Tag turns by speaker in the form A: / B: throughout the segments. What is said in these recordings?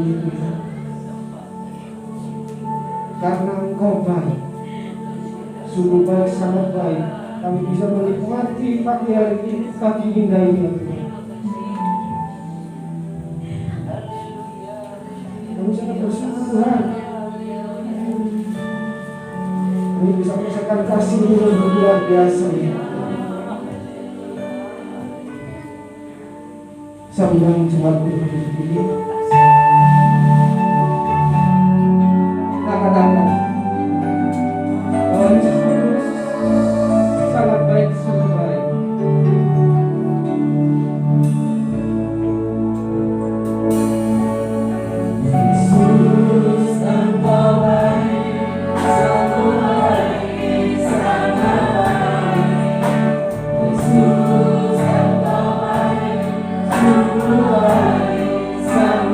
A: ini. Karena Engkau baik, sungguh baik, sangat baik. Kami bisa menikmati pagi hari ini, pagi indah ini. Kami sangat bersyukur Tuhan. Kami bisa merasakan kasih-Mu yang luar biasa. Sambil jemaat ini, katakan, oh Yesus sangat baik, sangat baik. Yesus Engkau baik, sungguh baik, sangat baik. Yesus Engkau baik, sungguh baik, sangat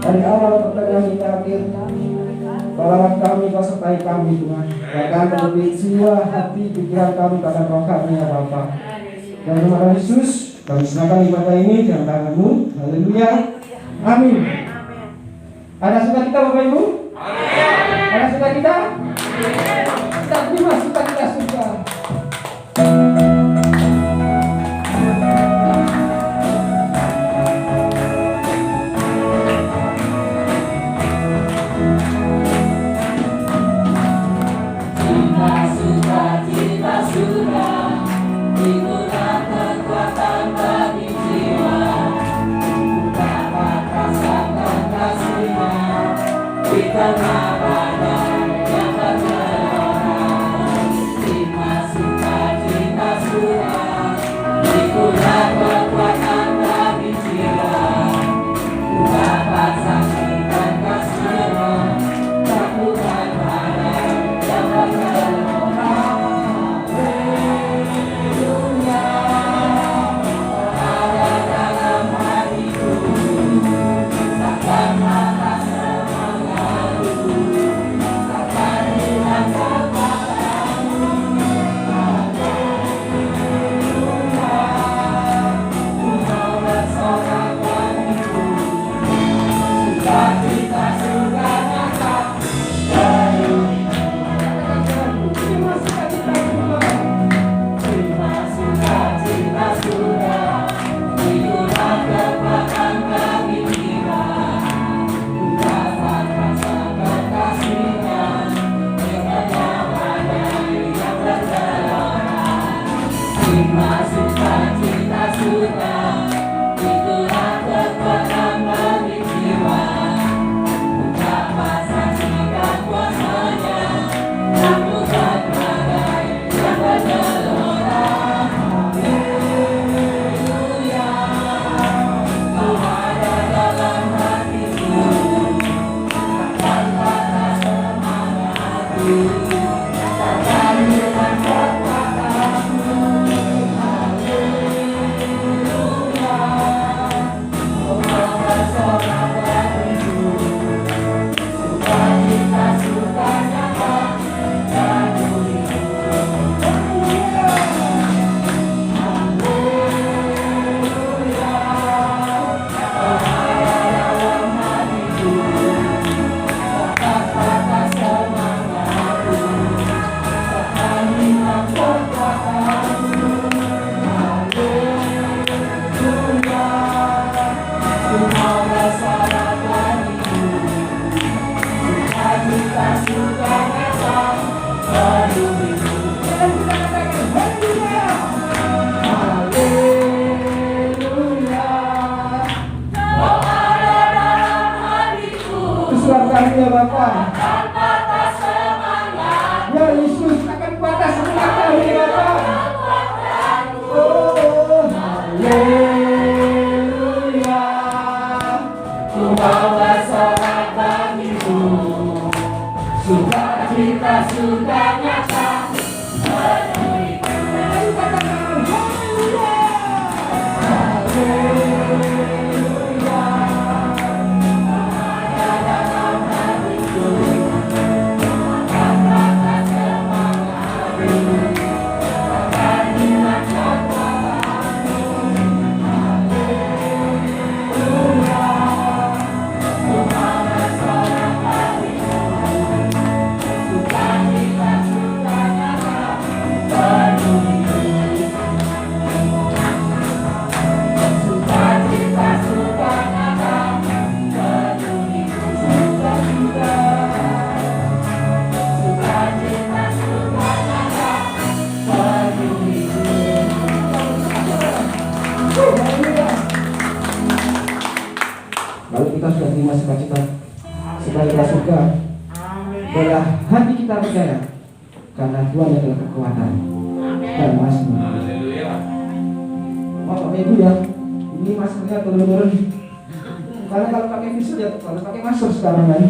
A: dari awal pertengahan hingga akhir. Tolonglah kami, Kau sertai kami Tuhan. Bahkan lebih jiwa, hati, pikiran kami, bahkan roh kami ya Bapa. Dan nama Yesus, kami serahkan ibadah ini dalam tangan-Mu. Haleluya. Amin. Ada sukacita Bapak Ibu? Ada sukacita? Kita terima sukacita surga. Ya Bapak, ya Yesus akan batas semangat kami Bapak. Oh, haleluya. Tuhan bersorak bagimu, sukacita sudah nyata. Lalu kita sudah terima sukacita sebagai surga. Bola hati kita percaya karena Tuhan adalah kekuatan dan masmur. Oh, Bapak Ibu ya, ini maskernya turun-turun. Karena kalau pakai visor ya, kalau pakai masker sekarang kan.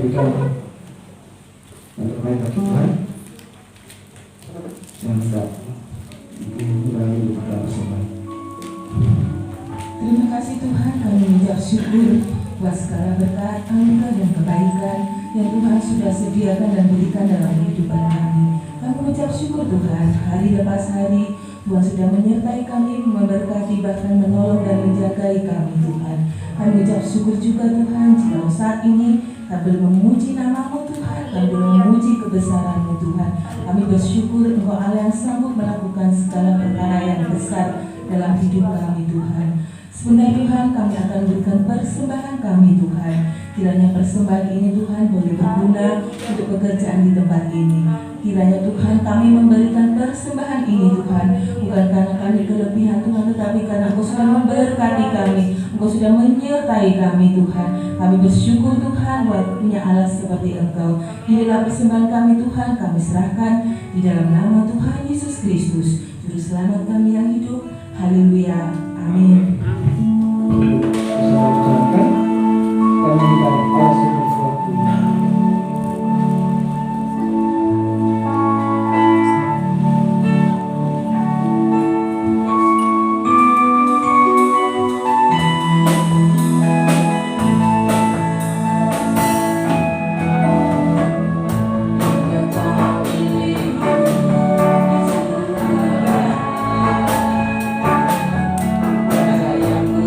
A: berikan yang terbaik bagi Tuhan dan tidak mengurangi kita bersama.
B: Terima kasih Tuhan, kami mengucap syukur buat segala berkat, anugerah dan kebaikan yang Tuhan sudah sediakan dan berikan dalam kehidupan kami. Kami mengucap syukur Tuhan, hari lepas hari Tuhan sudah menyertai kami, memberkati, bahkan menolong dan menjagai kami Tuhan. Kami mengucap syukur juga Tuhan, jika saat ini kami belum memuji nama-Mu Tuhan, kami belum memuji kebesaran-Mu Tuhan. Kami bersyukur Engkau Allah yang sanggup melakukan segala perkara yang besar dalam hidup kami Tuhan. Sebentar Tuhan, kami akan berikan persembahan kami Tuhan. Kiranya persembahan ini Tuhan boleh berguna untuk pekerjaan di tempat ini. Kiranya Tuhan kami memberikan persembahan ini Tuhan, bukan karena kami kelebihan Tuhan, tetapi karena Engkau sudah memberkati kami, Engkau sudah menyertai kami Tuhan. Kami bersyukur Tuhan buat punya Allah seperti Engkau. Inilah persembahan kami Tuhan, kami serahkan di dalam nama Tuhan Yesus Kristus, Juru Selamat kami yang hidup. Haleluya. Amin.
A: Bisa ucapkan kami dari Allah seperti
B: Yang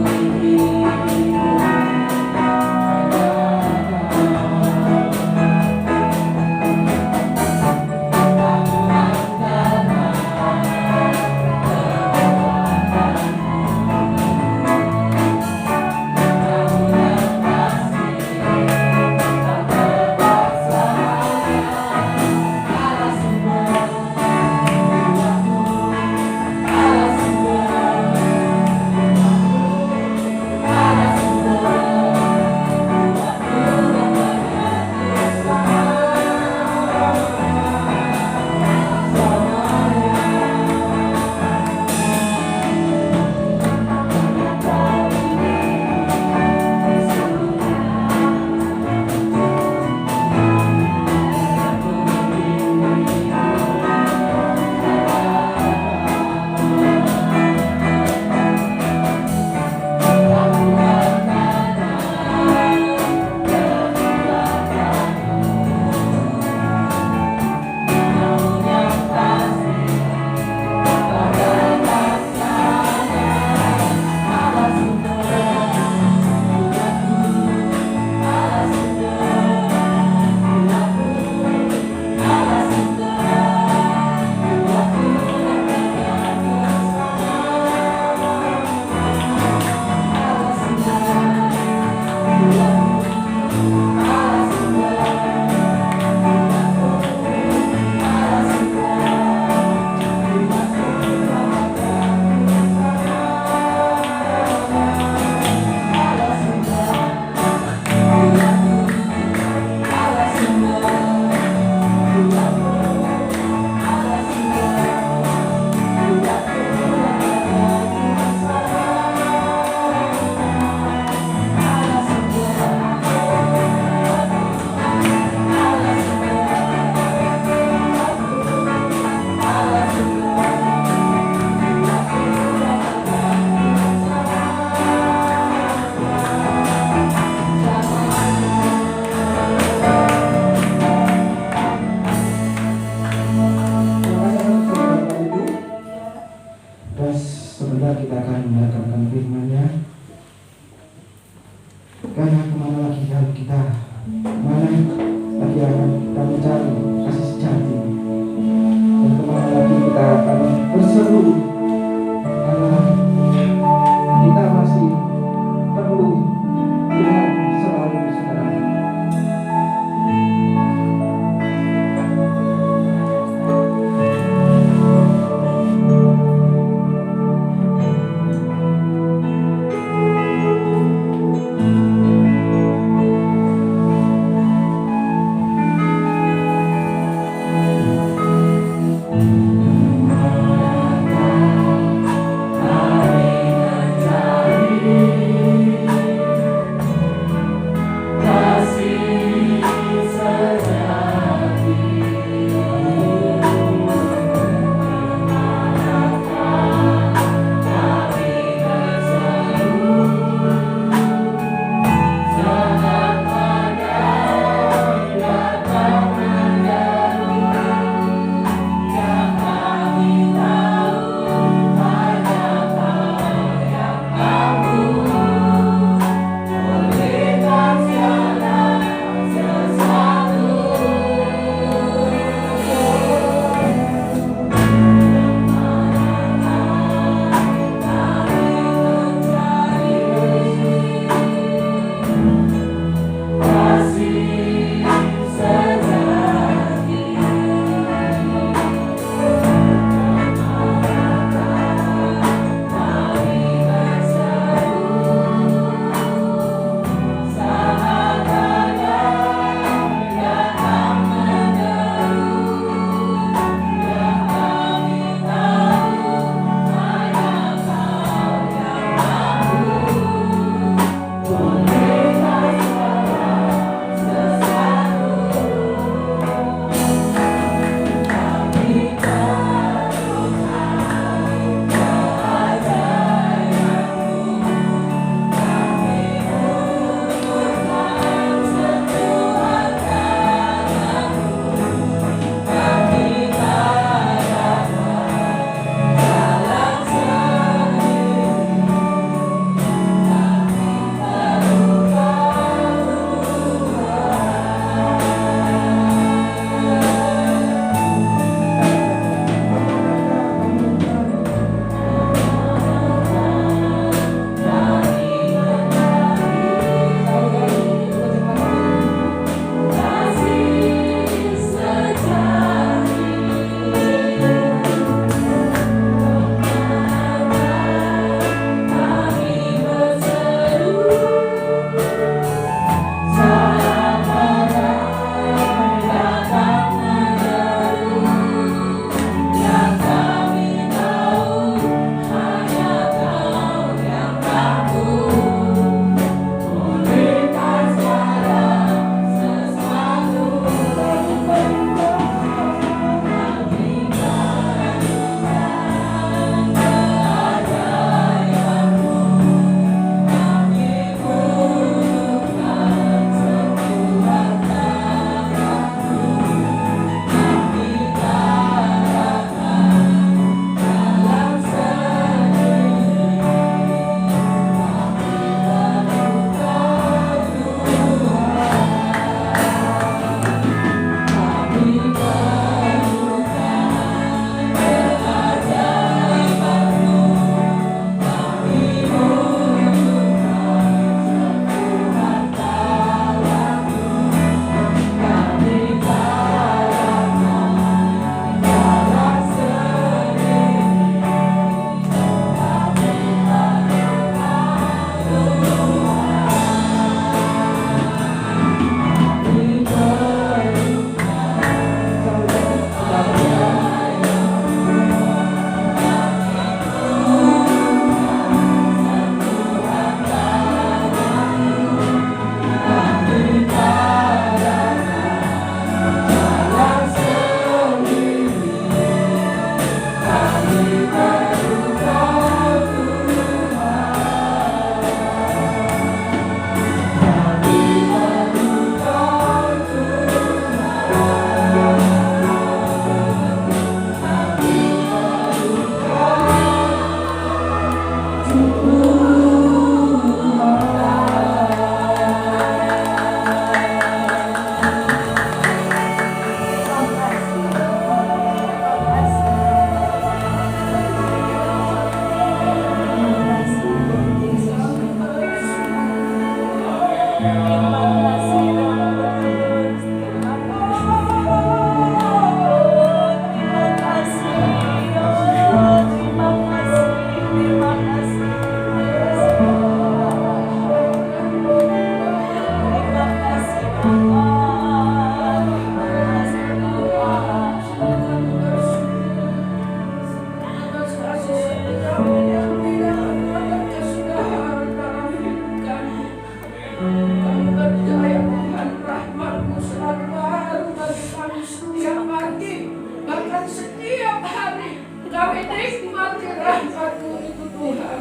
C: Kami nikmati rahmat-Mu itu Tuhan.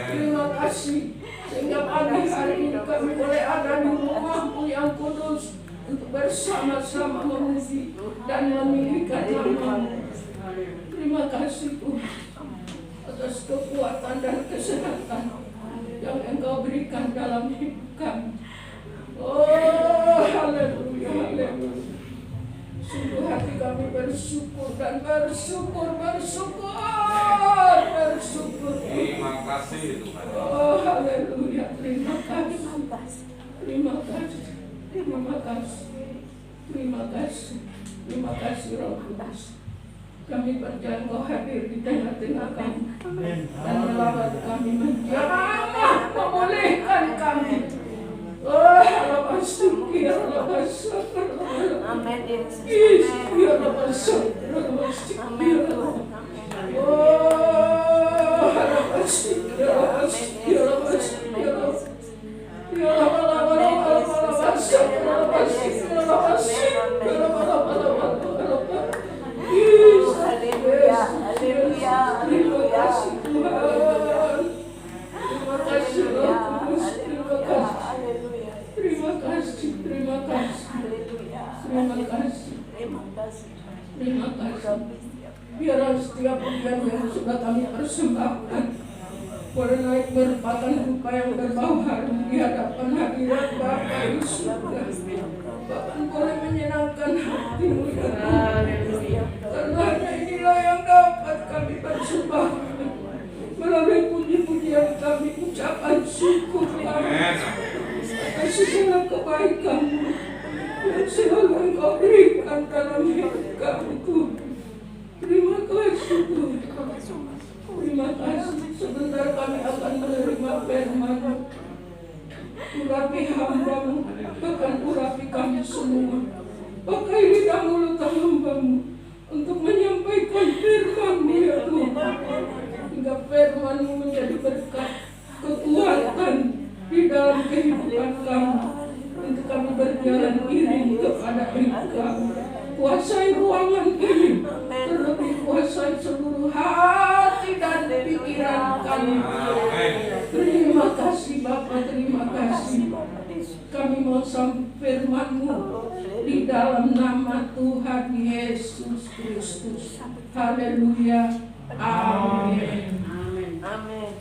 C: Terima kasih sehingga pagi hari ini kami boleh ada di rumah-Mu yang kudus untuk bersama-sama memuji dan meninggikan nama-Mu. Terima kasih Tuhan atas kekuatan dan kesehatan yang Engkau berikan dalam hidup kami. Oh, haleluya, haleluya. Sungguh hati kami bersyukur dan bersyukur.
D: Terima kasih Tuhan.
C: Oh, haleluya. Terima kasih. Terima kasih Roh Kudus. Kami percaya Engkau hadir di tengah-tengah kami dan melawat kami, menjamah, memulihkan kami. Oh, alabasuki, alabasuki,
E: Amin.
C: Terima kasih. Biarlah setiap pujian yang sudah kami persembahkan boleh naik merupakan rupa yang berbau harum di hadapan hadirat Bapa di surga. Bahkan boleh menyenangkan hati-Mu ya Tuhan. Karena hanya inilah yang dapat kami persembahkan melalui puji-pujian kami, ucapan syukur kami atas segala kebaikan-Mu yang selalu Engkau berikan dalam hidup kami Tuhan. Terima kasih Tuhan. Terima kasih. Sebentar kami akan menerima firman-Mu. Urapi hamba-Mu, bahkan urapi kami semua. Pakai lidah mulut hamba-Mu untuk menyampaikan firman-Mu ya Tuhan. Hingga firman-Mu menjadi berkat, kekuatan di dalam kehidupan kami. Untuk kami berjalan iring kepada Engkau. Kuasai ruangan ini, terlebih kuasai seluruh hati dan pikiran kami. Terima kasih Bapa, terima kasih. Kami mau sampai firman-Mu di dalam nama Tuhan Yesus Kristus. Haleluya. Amin.
E: Amin.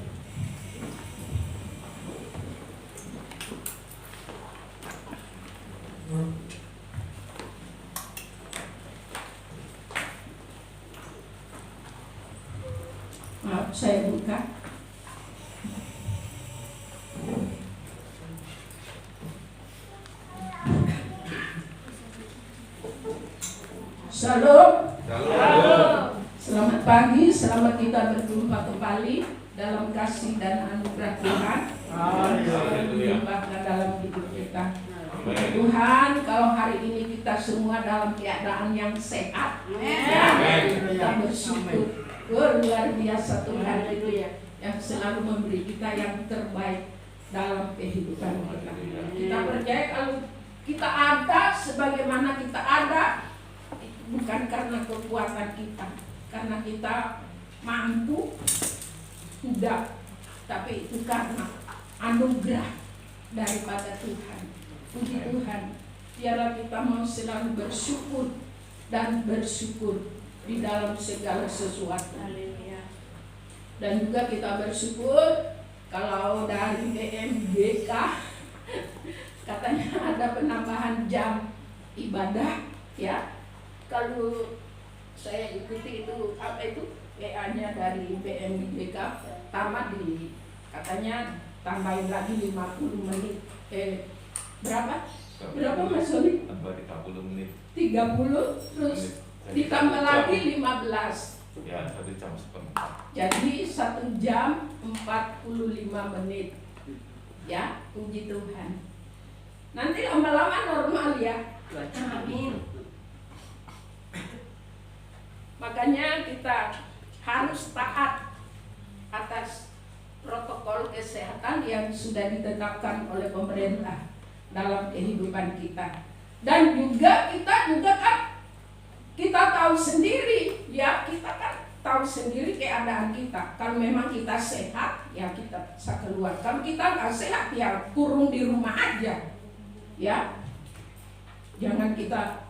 C: Maaf, saya buka. Shalom. Selamat pagi, selamat kita berjumpa kembali dalam kasih dan anugerah Tuhan. Dilimpahkan dalam hidup kita. Tuhan, kalau hari ini kita semua dalam keadaan yang sehat, kita bersyukur. Luar biasa Tuhan itu ya, yang selalu memberi kita yang terbaik dalam kehidupan kita. Kita percaya kalau kita ada sebagaimana kita ada, bukan karena kekuatan kita, karena kita mampu, tidak, tapi itu karena anugerah daripada Tuhan. Puji Tuhan, biarlah kita mau selalu bersyukur dan bersyukur di dalam segala sesuatu. Dan juga kita bersyukur kalau dari BMGK katanya ada penambahan jam ibadah ya. Kalau saya ikuti itu apa itu WA-nya dari BMGK tamat di katanya tambahin lagi 50 menit. Berapa Mas Soni?
D: 30 menit.
C: 30 terus ditambah lagi 15.
D: Ya, 1 jam setengah.
C: Jadi 1 jam 45 menit. Ya, puji Tuhan. Nanti lama-lama normal ya. Amin. Makanya kita harus taat atas protokol kesehatan yang sudah ditetapkan oleh pemerintah dalam kehidupan kita. Dan juga kita kan kita tahu sendiri ya, kita kan tahu sendiri keadaan kita. Kalau memang kita sehat, ya kita bisa keluar. Kalau kita nggak sehat, ya kurung di rumah aja. Ya, jangan kita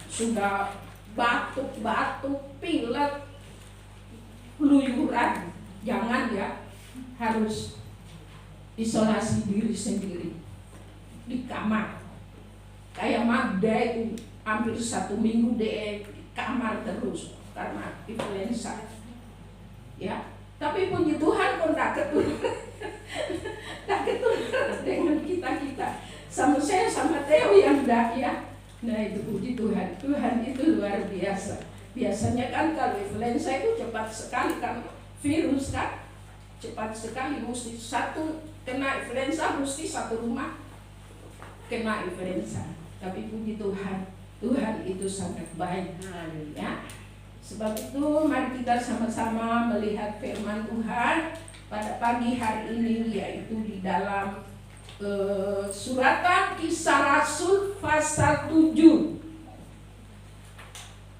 C: sudah batuk-batuk, pilek, keluyuran. Jangan ya, harus isolasi diri sendiri di kamar. Kayak Magda itu hampir 1 minggu di kamar terus karena influenza. Ya, tapi puji Tuhan pun tak ketularan dengan kita. Sama saya sama Theo yang enggak ya. Nah itu puji Tuhan. Tuhan itu luar biasa. Biasanya kan kalau influenza itu cepat sekali kan, virus kan cepat sekali, mesti satu kena influenza mesti satu rumah kena influenza. Tapi puji Tuhan, Tuhan itu sangat baik. Ya. Sebab itu mari kita sama-sama melihat firman Tuhan pada pagi hari ini, yaitu di dalam suratan Kisah Rasul pasal 7.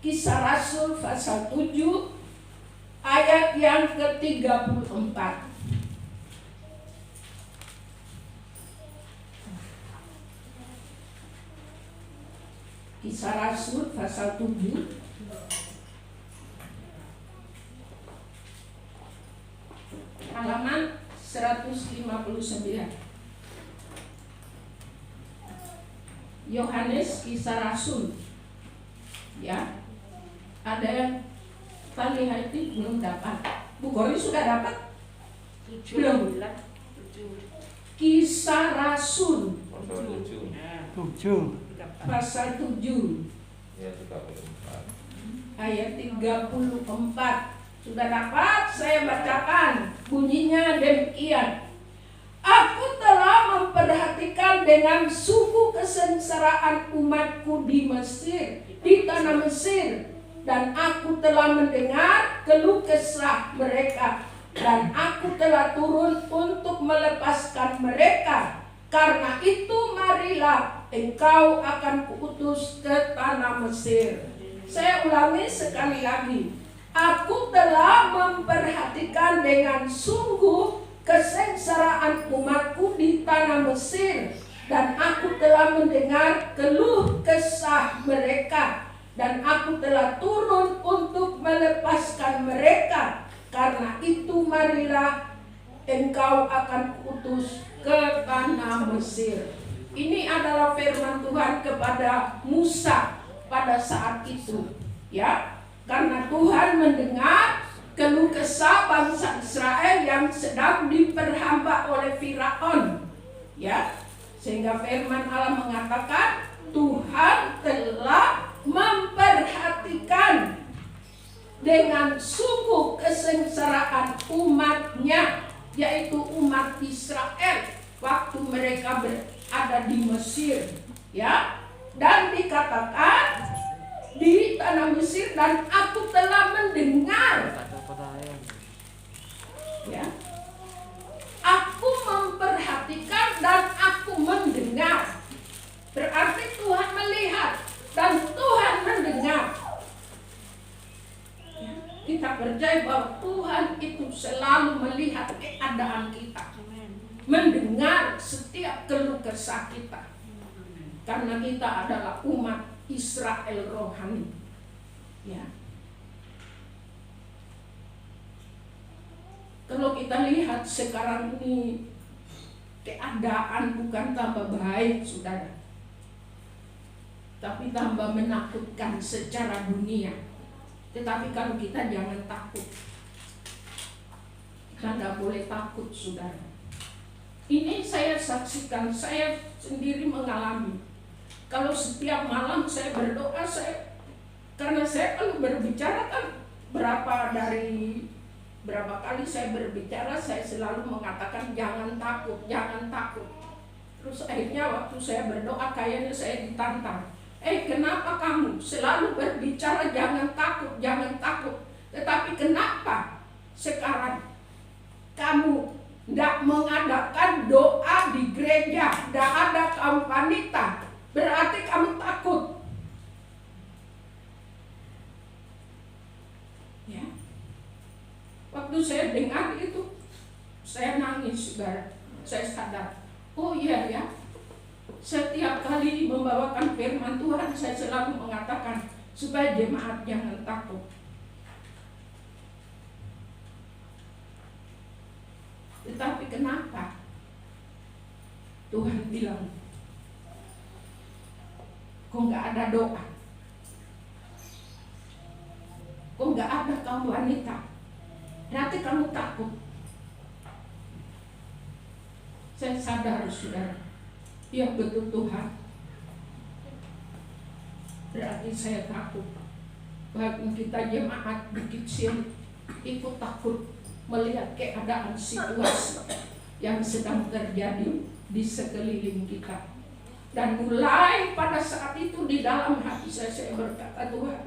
C: Kisah Rasul pasal 7 ayat yang ke-34. Kisah Rasul pasal 7 halaman 159. Yohanes Kisah Rasul. Ya. Ada yang tali hati belum dapat. Bu Gori sudah dapat? Belum. Kisah Rasul pasal 7
D: Ya, 34.
C: ayat 34. Sudah dapat? Saya bacakan. Bunyinya demikian. Aku telah memperhatikan dengan sungguh kesengsaraan umatku di Mesir, di tanah Mesir, dan aku telah mendengar keluh kesah mereka, dan aku telah turun untuk melepaskan mereka. Karena itu marilah engkau akan kuutus ke tanah Mesir. Saya ulangi sekali lagi. Aku telah memperhatikan dengan sungguh kesengsaraan umatku di tanah Mesir, dan aku telah mendengar keluh kesah mereka, dan aku telah turun untuk melepaskan mereka. Karena itu marilah engkau akan kuutus ke tanah Mesir. Ini adalah firman Tuhan kepada Musa pada saat itu, ya. Karena Tuhan mendengar keluh kesah bangsa Israel yang sedang diperhamba oleh Firaun, ya. Sehingga firman Allah mengatakan Tuhan telah memperhatikan dengan sungguh kesengsaraan umatnya, yaitu umat Israel waktu mereka berada di Mesir, ya. Dan dikatakan di tanah Mesir, dan aku telah mendengar, ya. Aku memperhatikan dan aku mendengar. Berarti Tuhan melihat dan Tuhan mendengar. Ya. Kita percaya bahwa Tuhan itu selalu melihat keadaan kita, mendengar setiap keluh kesah kita. Karena kita adalah umat Israel rohani, ya. Kalau kita lihat sekarang ini keadaan bukan tambah baik, saudara, tapi tambah menakutkan secara dunia. Tetapi kalau kita jangan takut, kita tidak boleh takut, saudara. Ini saya saksikan, saya sendiri mengalami. Kalau setiap malam saya berdoa, karena saya kalau berbicara kan berapa kali saya berbicara, saya selalu mengatakan jangan takut, jangan takut. Terus akhirnya waktu saya berdoa kayaknya saya ditantang. Kenapa kamu selalu berbicara jangan takut, jangan takut? Tetapi kenapa sekarang kamu tidak mengadakan doa di gereja, tidak ada kaum wanita? Berarti kamu takut, ya. Waktu saya dengar itu, saya nangis, saudara. Saya sadar, oh iya ya, setiap kali membawakan firman Tuhan, saya selalu mengatakan supaya jemaat jangan takut. Tetapi kenapa Tuhan bilang, kok nggak ada doa? Kok nggak ada kaum wanita? Nanti kamu takut. Saya sadar, saudara, ya betul Tuhan. Berarti saya takut. Bahkan kita jemaat di Kitchen ikut takut melihat keadaan situasi yang sedang terjadi di sekeliling kita. Dan mulai pada saat itu di dalam hati saya berkata, Tuhan,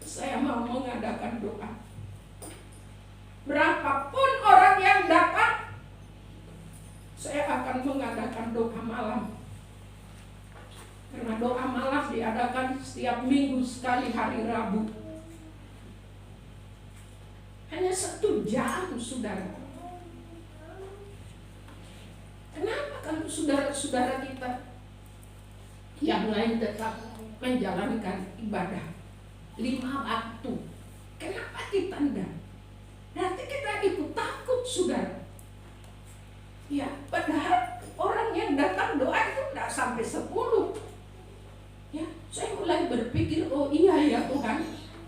C: saya mau mengadakan doa. Berapapun orang yang datang, saya akan mengadakan doa malam. Karena doa malam diadakan setiap minggu sekali hari Rabu. Hanya 1 jam, saudara. Kenapa kalau saudara-saudara kita yang lain tetap menjalankan ibadah 5 waktu, kenapa kita enggak? Berarti kita ikut takut, saudara. Ya, padahal orang yang datang doa itu tidak sampai 10. Ya, saya mulai berpikir, oh iya ya Tuhan,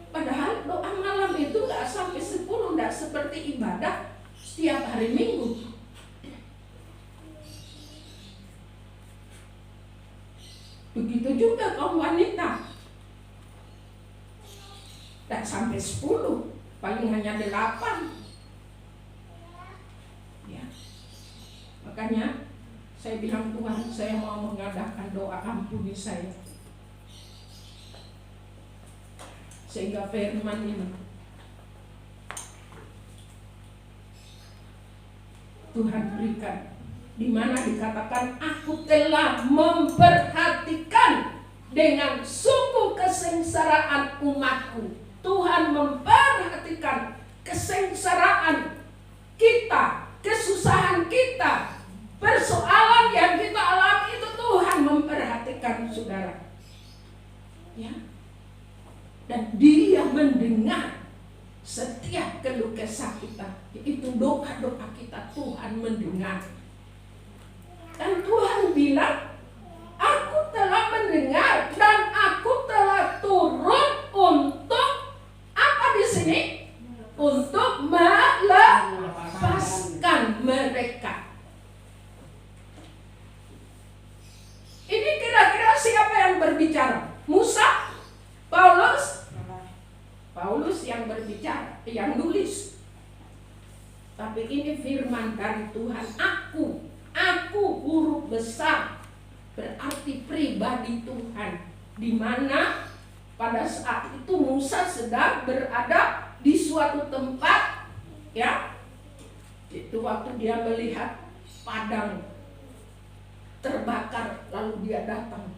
C: padahal doa malam itu tidak sampai 10, tidak seperti ibadah setiap hari Minggu. Begitu juga kaum wanita, tidak sampai 10, paling hanya 8. Makanya saya bilang, Tuhan, saya mau mengadakan doa ampuni saya, sehingga firman ini Tuhan berikan, di mana dikatakan, aku telah memperhatikan dengan sungguh kesengsaraan umatku. Tuhan memperhatikan kesengsaraan kita, kesusahan kita, persoalan yang kita alami itu Tuhan memperhatikan, saudara. Ya. Dan Dia mendengar setiap keluh kesah kita, yaitu doa-doa kita, Tuhan mendengar. Dan Tuhan bilang, aku telah mendengar dan aku telah turun untuk apa di sini? Untuk melepaskan mereka. Ini kira-kira siapa yang berbicara? Musa? Paulus? Paulus yang berbicara, yang nulis. Tapi ini firman dari Tuhan. Aku huruf besar, berarti pribadi Tuhan. Di mana pada saat itu Musa sedang berada di suatu tempat, ya. Itu waktu dia melihat padang terbakar, lalu dia datang.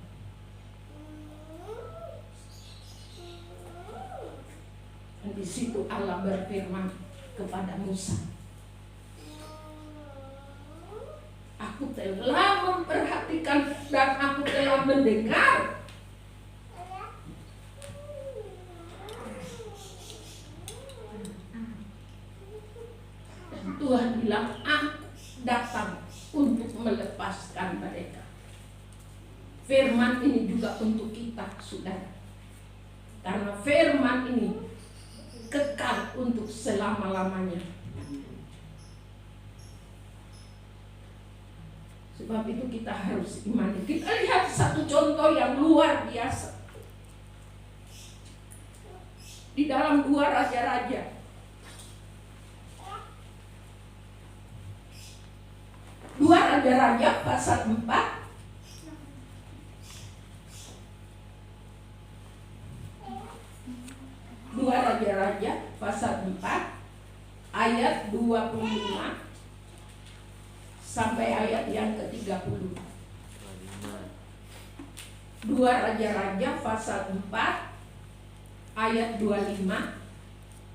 C: Dan di situ Allah berfirman kepada Musa, aku telah memperhatikan dan aku telah mendengar. Tuhan bilang, aku datang untuk melepaskan mereka. Firman ini juga untuk kita, saudara. Karena firman ini kekal untuk selama-lamanya. Sebab itu kita harus imani. Kita lihat satu contoh yang luar biasa di dalam 2 Raja-Raja. 2 Raja-Raja pasal 4 2 Raja-Raja pasal 4 ayat 25 sampai ayat yang ke-30. 2 Raja-Raja pasal 4 ayat 25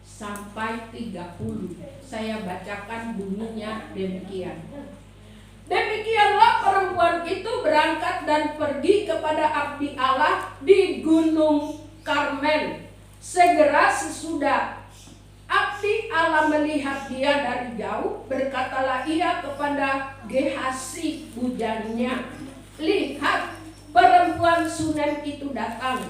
C: sampai 30. Saya bacakan bunyinya demikian. Demikianlah perempuan itu berangkat dan pergi kepada abdi Allah di Gunung Karmel. Segera sesudah abdi Allah melihat dia dari jauh, berkatalah ia kepada Gehasi bujangnya, "Lihat, perempuan Sunem itu datang.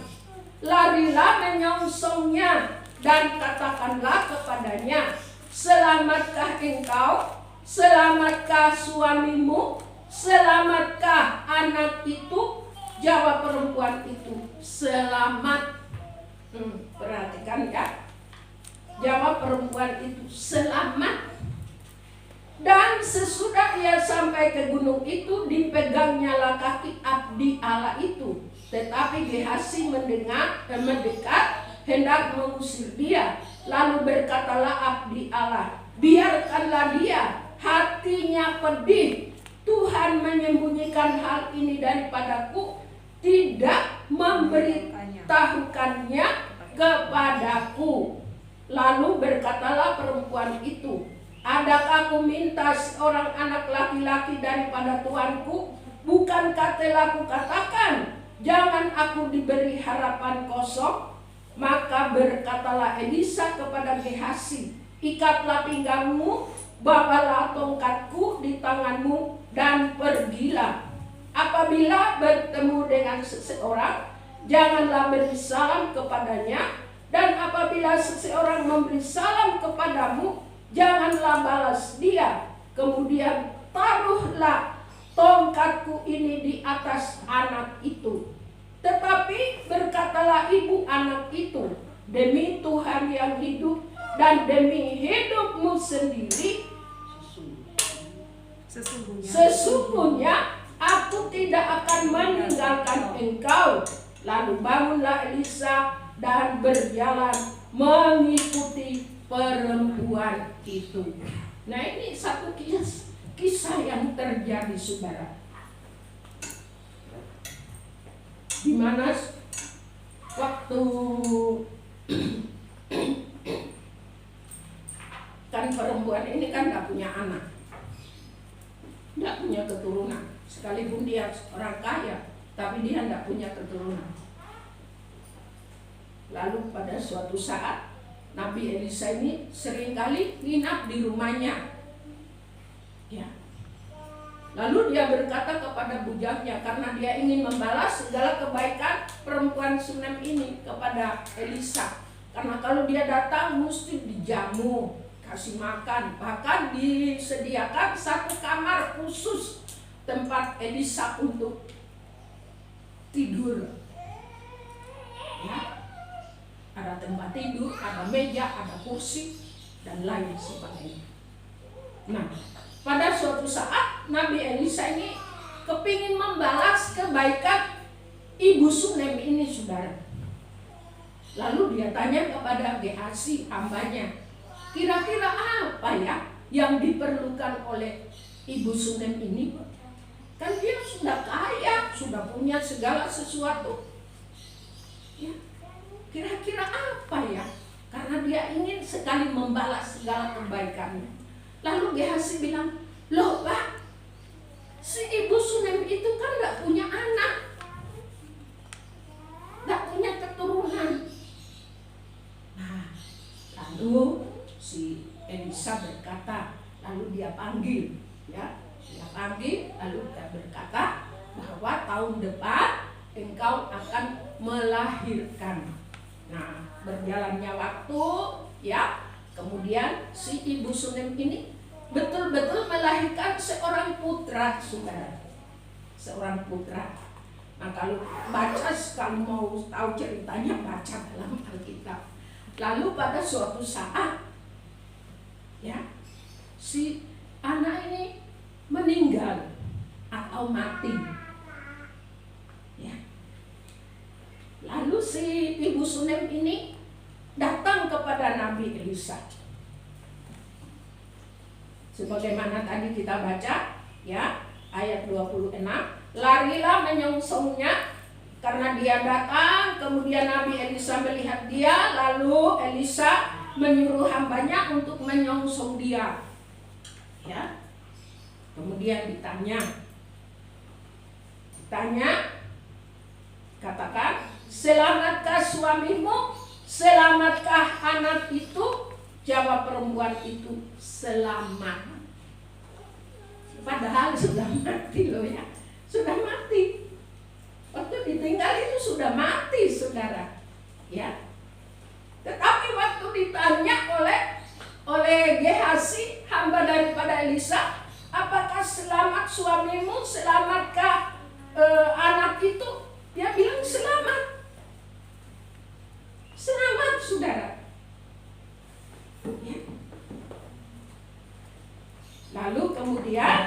C: Larilah menyongsongnya dan katakanlah kepadanya, Selamatkah engkau? Selamatkah suamimu? Selamatkah anak itu?" Jawab perempuan itu, "Selamat." Perhatikan ya. Jawab perempuan itu, "Selamat." Dan sesudah ia sampai ke gunung itu, dipegangnyalah kaki abdi Allah itu. Tetapi Gehasi mendekat, hendak mengusir dia. Lalu berkatalah abdi Allah, "Biarkanlah dia, hatinya pedih. Tuhan menyembunyikan hal ini daripadaku, tidak memberitahukannya kepadaku." Lalu berkatalah perempuan itu, "Adakah aku minta seorang anak laki-laki daripada tuanku? Bukankah telah kukatakan, jangan aku diberi harapan kosong?" Maka berkatalah Elisa kepada Gehasi, "Ikatlah pinggangmu, bawalah tongkatku di tanganmu, dan pergilah. Apabila bertemu dengan seseorang, janganlah beri salam kepadanya, dan apabila seseorang memberi salam kepadamu, janganlah balas dia. Kemudian taruhlah tongkatku ini di atas anak itu." Tetapi berkatalah ibu anak itu, "Demi Tuhan yang hidup dan demi hidupmu sendiri, sesungguhnya aku tidak akan meninggalkan engkau." Lalu bangunlah Elisa dan berjalan mengikuti perempuan itu. Nah, ini satu kisah yang terjadi, saudara, di mana waktu kan perempuan ini kan tidak punya anak, tidak punya keturunan. Sekalipun dia orang kaya, tapi dia tidak punya keturunan. Lalu pada suatu saat Nabi Elisa ini seringkali nginap di rumahnya. Ya. Lalu dia berkata kepada bujangnya, karena dia ingin membalas segala kebaikan perempuan Sunem ini kepada Elisa. Karena kalau dia datang mesti dijamu, kasih makan, bahkan disediakan satu kamar khusus tempat Elisa untuk tidur. Ya. Ada tempat tidur, ada meja, ada kursi, dan lain sebagainya. Nah, pada suatu saat Nabi Elisa ini kepingin membalas kebaikan Ibu Sunem ini, saudara. Lalu dia tanya kepada Gehasi hambanya, "Kira-kira apa ya yang diperlukan oleh Ibu Sunem ini? Kan dia sudah kaya, sudah punya segala sesuatu. Ya, kira-kira apa ya? Karena dia ingin sekali membalas segala kebaikannya." Lalu Gehasi bilang, "Loh Pak, si Ibu Sunem itu kan gak punya anak, gak punya keturunan." Nah, lalu si Elisa berkata, lalu dia panggil, ya, dia panggil, lalu dia berkata bahwa tahun depan engkau akan melahirkan. Nah, berjalannya waktu, ya, kemudian si Ibu Sunem ini betul-betul melahirkan seorang putra, saudara. Seorang putra. Nah, kalau mau tahu ceritanya, baca dalam Alkitab. Lalu pada suatu saat, ya, si anak ini meninggal atau mati. Ya. Lalu si Ibu Sunem ini datang kepada Nabi Elisa. Sebagaimana tadi kita baca, ya, ayat 26, "Larilah menyongsongnya karena dia datang." Kemudian Nabi Elisa melihat dia, lalu Elisa menyuruh hambanya untuk menyongsong dia. Ya. Kemudian ditanya, katakan, selamatkah suamimu? Selamatkah anak itu? Jawab perempuan itu, selamat. Padahal sudah mati loh ya, sudah mati. Waktu ditinggal itu sudah mati, saudara. Ya. Tetapi waktu ditanya oleh Gehazi, hamba daripada Elisa, apakah selamat suamimu? Selamatkah anak itu? Dia bilang selamat. Selamat, saudara. Ya. Lalu kemudian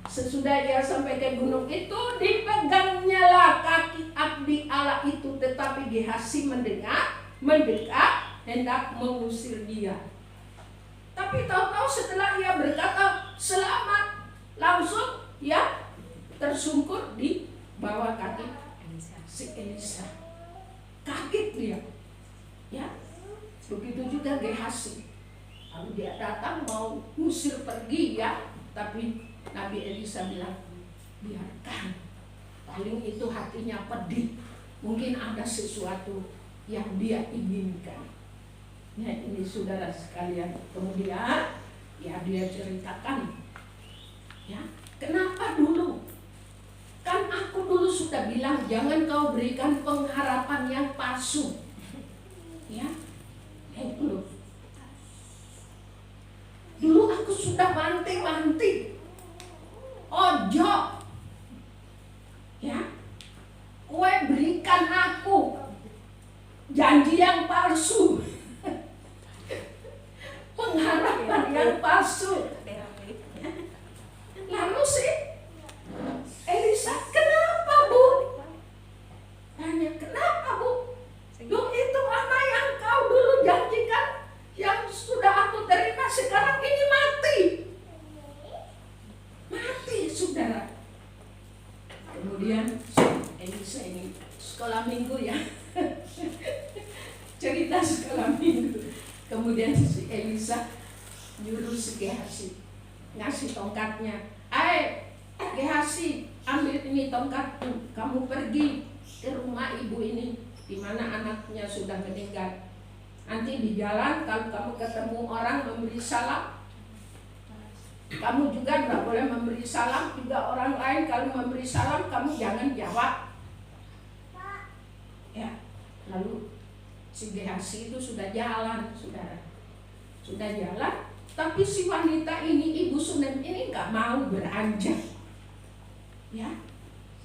C: sesudah ia sampai ke gunung itu, dipegangnyalah kaki abdi Allah itu, tetapi Gehazi mendekat, hendak mengusir dia. Tapi tahu-tahu setelah ia berkata selamat, langsung ia tersungkur di bawah kaki si Elisa. Kaget dia. Ya, begitu juga Gehazi. Lalu dia datang mau ngusir pergi ya, tapi Nabi Elisa bilang, biarkan. Paling itu hatinya pedih. Mungkin ada sesuatu yang dia inginkan. Ya, ini saudara sekalian. Kemudian ya dia ceritakan, ya, kenapa dulu? Kan aku dulu sudah bilang jangan kau berikan pengharapan yang palsu. Ya, dulu aku sudah banting-banting. Ojo, ya, kue berikan aku janji yang palsu, pengharapan yang palsu. Lalu sih Elisa, kenapa bu? Tanya, kenapa bu? Loh, itu apa yang kau dulu janjikan, yang sudah aku terima, sekarang ini mati. Mati, saudara. Kemudian Elisa ini sekolah minggu ya. Cerita sekolah minggu. Kemudian si Elisa nyuruh si Gehazi, ngasih tongkatnya. Gehazi, ambil ini tongkatku, kamu pergi ke rumah ibu ini, di mana anaknya sudah meninggal. Nanti di jalan kalau kamu ketemu orang memberi salam, kamu juga tidak boleh memberi salam. Juga orang lain kalau memberi salam, kamu jangan jawab. Ya, lalu si Gehazi itu sudah jalan, saudara. Sudah jalan, tapi si wanita ini, ibu Sunem ini nggak mau beranjak. Ya,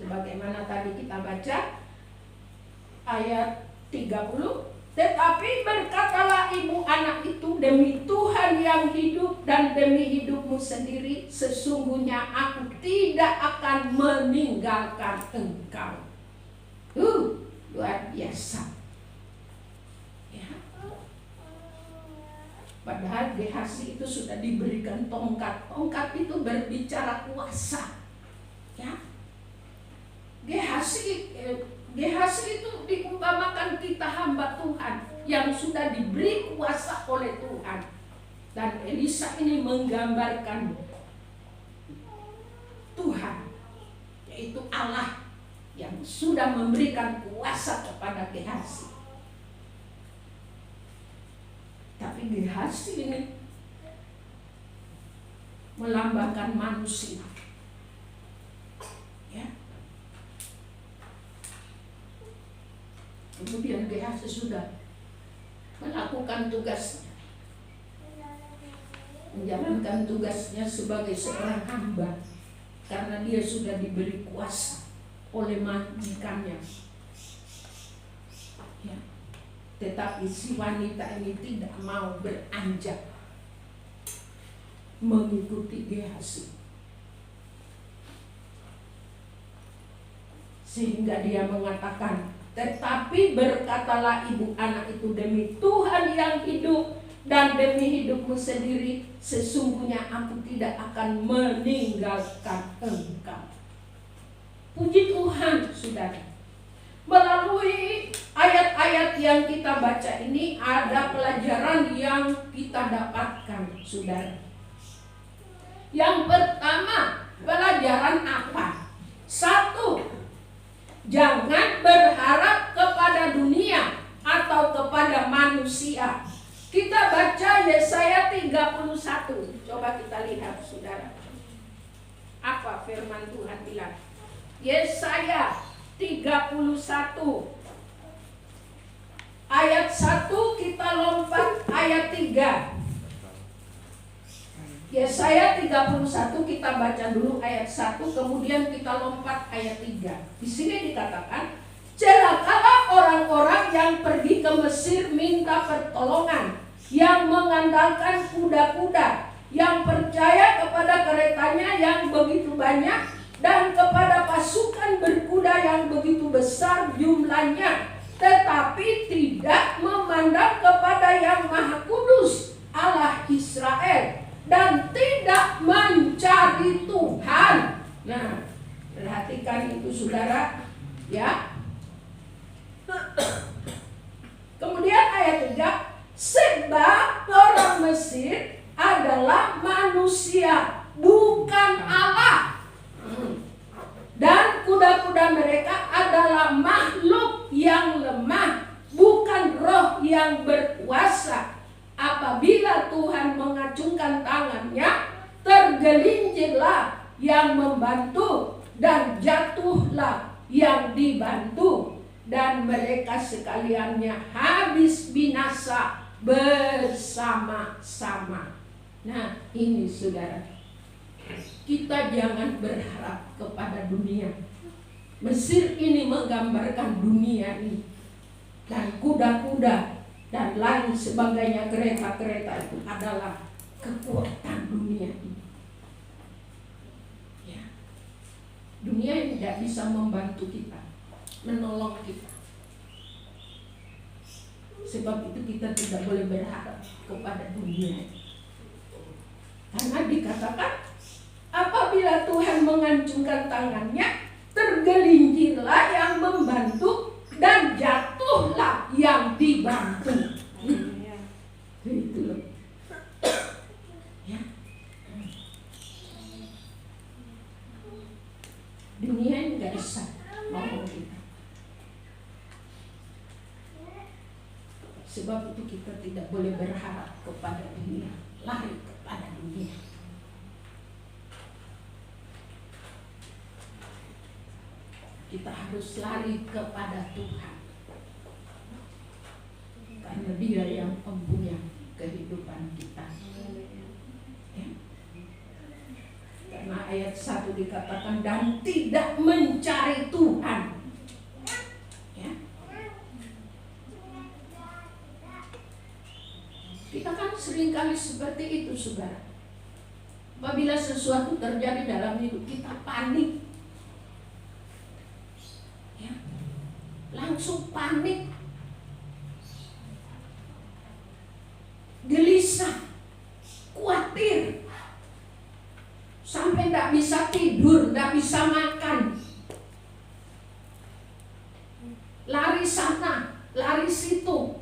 C: sebagaimana tadi kita baca ayat 30. Tetapi berkatalah ibu anak itu, demi Tuhan yang hidup dan demi hidupmu sendiri, sesungguhnya aku tidak akan meninggalkan engkau. Luar biasa. Ya. Padahal Gehazi itu sudah diberikan tongkat. Tongkat itu berbicara kuasa. Ya. Gehazi itu diumpamakan kita hamba Tuhan yang sudah diberi kuasa oleh Tuhan. Dan Elisa ini menggambarkan Tuhan, yaitu Allah yang sudah memberikan kuasa kepada Gehazi. Tapi Gehazi ini melambangkan manusia. Ya. Kemudian Gehazi sudah melakukan tugasnya, menjalankan tugasnya sebagai seorang hamba, karena dia sudah diberi kuasa oleh majikannya. Ya. Tetapi si wanita ini tidak mau beranjak mengikuti Gehazi, sehingga dia mengatakan, tetapi berkatalah ibu anak itu, demi Tuhan yang hidup dan demi hidupmu sendiri, sesungguhnya aku tidak akan meninggalkan engkau. Puji Tuhan, saudara. Melalui ayat-ayat yang kita baca ini ada pelajaran yang kita dapatkan, saudara. Yang pertama, pelajaran apa? 1, jangan berharap kepada dunia atau kepada manusia. Kita baca Yesaya 31. Coba kita lihat, saudara. Apa firman Tuhan bilang? Yesaya 31 ayat 1, kita lompat ayat 3. Yesaya 31 kita baca dulu ayat 1, kemudian kita lompat ayat 3. Di sini dikatakan, celakalah orang-orang yang pergi ke Mesir minta pertolongan, yang mengandalkan kuda-kuda, yang percaya kepada keretanya yang begitu banyak, dan kepada pasukan berkuda yang begitu besar jumlahnya, tetapi tidak memandang kepada yang Maha Kudus, Allah Israel, dan tidak mencari Tuhan. Nah, perhatikan itu, saudara, ya. Kemudian ayat 3, sebab orang Mesir adalah manusia, bukan Allah. Dan kuda-kuda mereka adalah makhluk yang lemah, bukan roh yang berkuasa. Apabila Tuhan mengacungkan tangannya, tergelincirlah yang membantu, dan jatuhlah yang dibantu, dan mereka sekaliannya habis binasa bersama-sama. Nah, ini saudara, kita jangan berharap kepada dunia. Mesir ini menggambarkan dunia ini, dan kuda-kuda dan lain sebagainya, kereta-kereta itu adalah kekuatan dunia ini. Ya. Dunia ini tidak bisa membantu kita, menolong kita. Sebab itu kita tidak boleh berharap kepada dunia. Karena dikatakan, apabila Tuhan mengancungkan tangannya, tergelincirlah yang membantu, dan jatuhlah yang dibantu. Itu loh. Ya. Dunia ini gak bisa nolong kita. Sebab itu kita tidak boleh berharap kepada dunia, lari kepada dunia. Kita harus lari kepada Tuhan, karena Dia yang mempunyai kehidupan kita. Ya. Karena ayat 1 dikatakan, dan tidak mencari Tuhan. Ya. Kita kan seringkali seperti itu, saudara. Apabila sesuatu terjadi dalam hidup kita, panik. Langsung panik, gelisah, khawatir, sampai tidak bisa tidur, tidak bisa makan, lari sana, lari situ.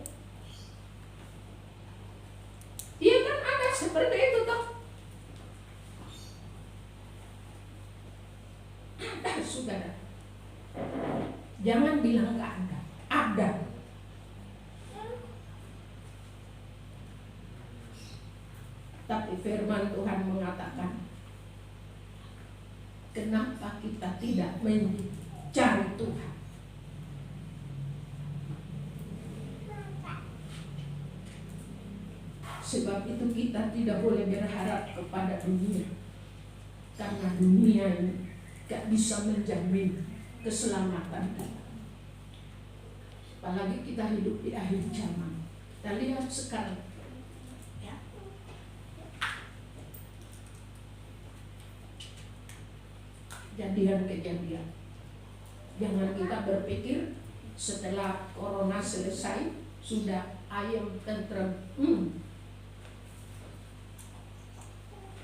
C: Iya kan, ada seperti itu toh. Ada, saudara. Jangan bilang gak ada, ada. Tapi firman Tuhan mengatakan, kenapa kita tidak mencari Tuhan? Sebab itu kita tidak boleh berharap kepada dunia, karena dunia ini gak bisa menjamin keselamatan kita. Apalagi kita hidup di akhir zaman. Kita lihat sekarang, ya. Kejadian-kejadian. Jangan kita berpikir setelah corona selesai sudah ayam tentrem.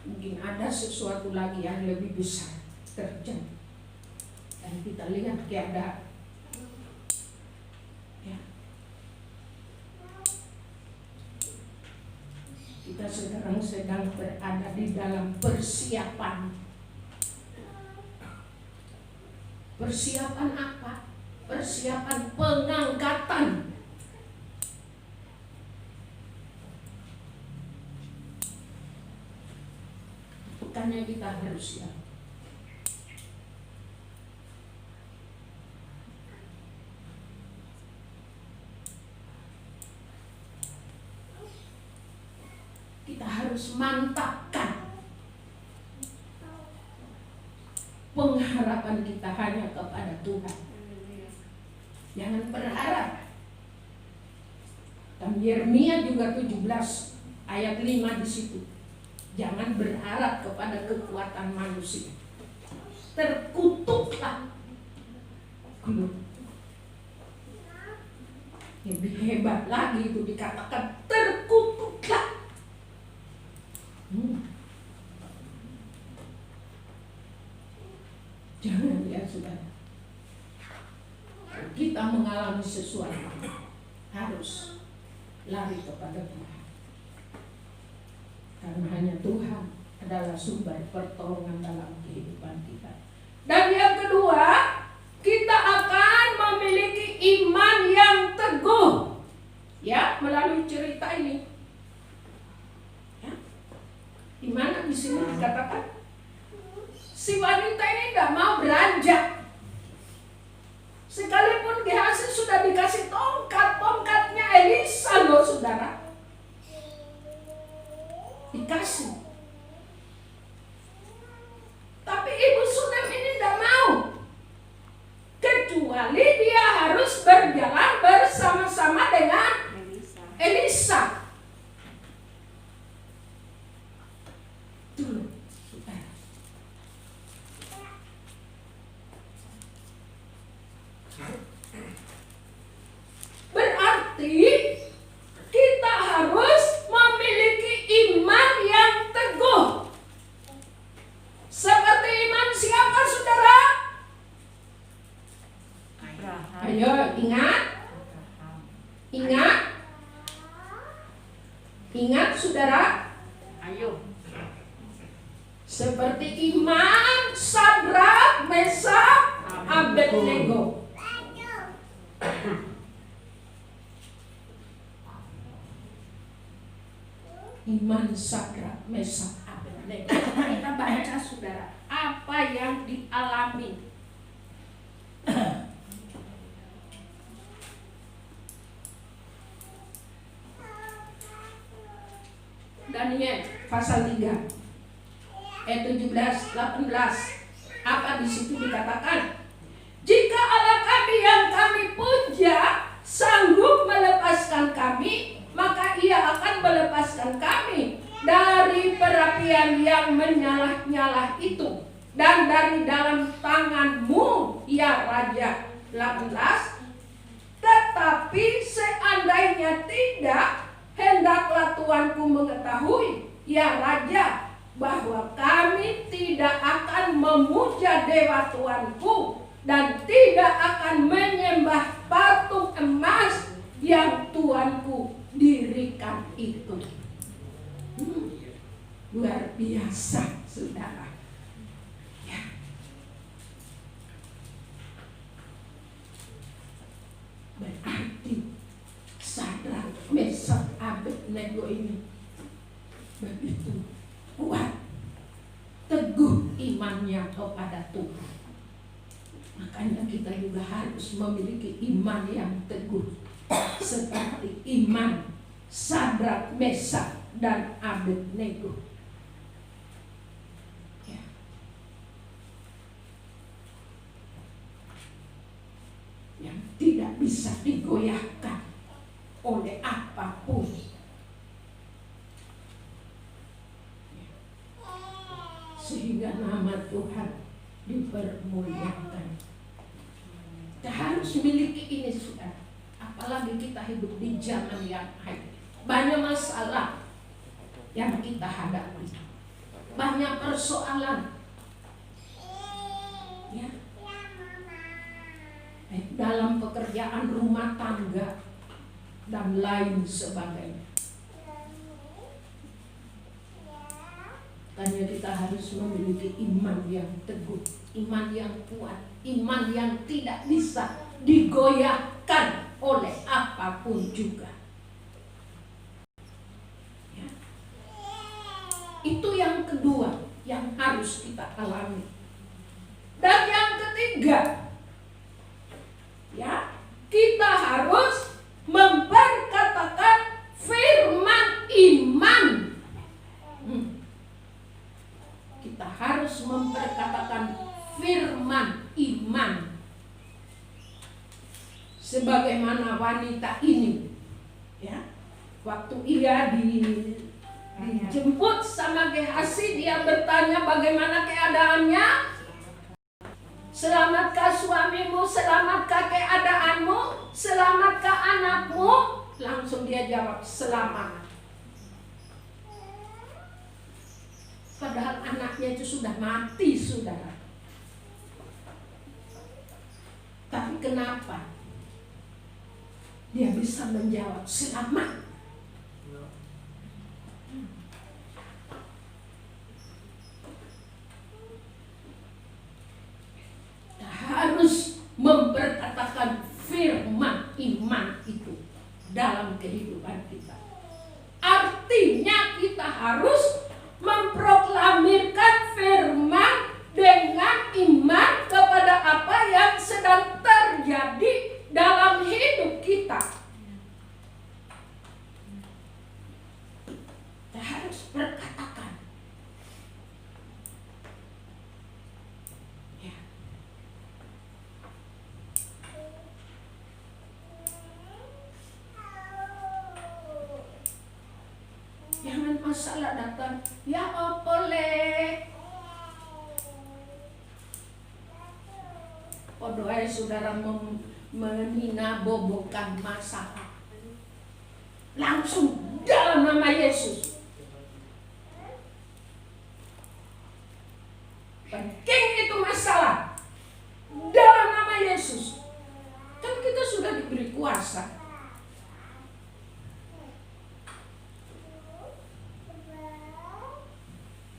C: Mungkin ada sesuatu lagi yang lebih besar terjadi. Dan kita lihat keadaan, ya, kita sekarang sedang berada di dalam persiapan. Persiapan apa? Persiapan pengangkatan. Bukannya kita harus siap. Kita harus mantapkan pengharapan kita hanya kepada Tuhan. Jangan berharap. Dan Yeremia juga 17 ayat 5 di situ. Jangan berharap kepada kekuatan manusia. Terkutuklah. Lebih hebat lagi itu dikatakan terkutuklah. Jangan ya saudara. Kita mengalami sesuatu harus lari kepada Tuhan. Karena hanya Tuhan adalah sumber pertolongan dalam kehidupan kita. Dan yang kedua, kita akan memiliki iman yang teguh. Ya, melalui cerita ini. Ya. Di mana di sini dikatakan si wanita ini tidak mau beranjak. Sekalipun Gehazi sudah dikasih tongkatnya Elisa loh saudara. Dikasih. Tapi ibu Sunem ini tidak mau. Kecuali dia harus berjalan bersama-sama dengan Elisa. Tuh, saudara. Berarti kita harus memiliki iman yang teguh. Seperti iman siapa saudara? Ayo ingat. Ingat saudara.
E: Ayo.
C: Seperti iman Sadrak, Mesak, Abednego. Iman Sadrak, Mesak, Abednego. Kita baca saudara, apa yang dialami. Daniel pasal 3 ayat 17, 18. Apa di situ dikatakan? Jika Allah kami yang kami puja sanggup melepaskan kami, maka Ia akan melepaskan kami dari perapian yang menyala-nyala itu dan dari dalam tangan-Mu, ya Raja. 18. Tetapi seandainya tidak, hendaklah Tuanku mengetahui, ya Raja, bahwa kami tidak akan memuja dewa Tuanku dan tidak akan menyembah patung emas yang Tuanku dirikan itu. Luar biasa, saudara. Ya. Berarti Sadrak, Mesak, Abednego ini begitu kuat, teguh imannya kepada Tuhan. Makanya kita juga harus memiliki iman yang teguh seperti iman Sadrak, Mesak, dan Abednego. Ya. Yang tidak bisa digoyahkan oleh apapun. Sehingga nama Tuhan dipermuliakan. Kita harus miliki ini saudara. Apalagi kita hidup di zaman yang hari. Banyak masalah yang kita hadapi. Banyak persoalan. Ya. Dalam pekerjaan rumah tangga dan lain sebagainya. Makanya kita harus memiliki iman yang teguh, iman yang kuat, iman yang tidak bisa digoyahkan oleh apapun juga. Ya. Itu yang kedua yang harus kita alami. Dan yang ketiga, ya, kita harus memperkatakan firman iman. Kita harus memperkatakan firman iman. Sebagaimana wanita ini, ya, waktu ia dijemput sama Gehazi, dia bertanya bagaimana keadaannya. Selamatkah suamimu, selamatkah keadaanmu, selamatkah anakmu? Langsung dia jawab, selamat. Padahal anaknya itu sudah mati, saudara. Tapi kenapa dia bisa menjawab selamat? Kita harus memperkatakan firman iman itu dalam kehidupan kita. Artinya kita harus memproklamirkan firman dengan iman kepada apa yang sedang terjadi dalam hidup kita. Kita harus berkatakan. Ya. Jangan masalah datang, ya opole. Podoai saudara menina bobokan masalah. Langsung dalam nama Yesus. Penting itu masalah. Dalam nama Yesus. Kan kita sudah diberi kuasa.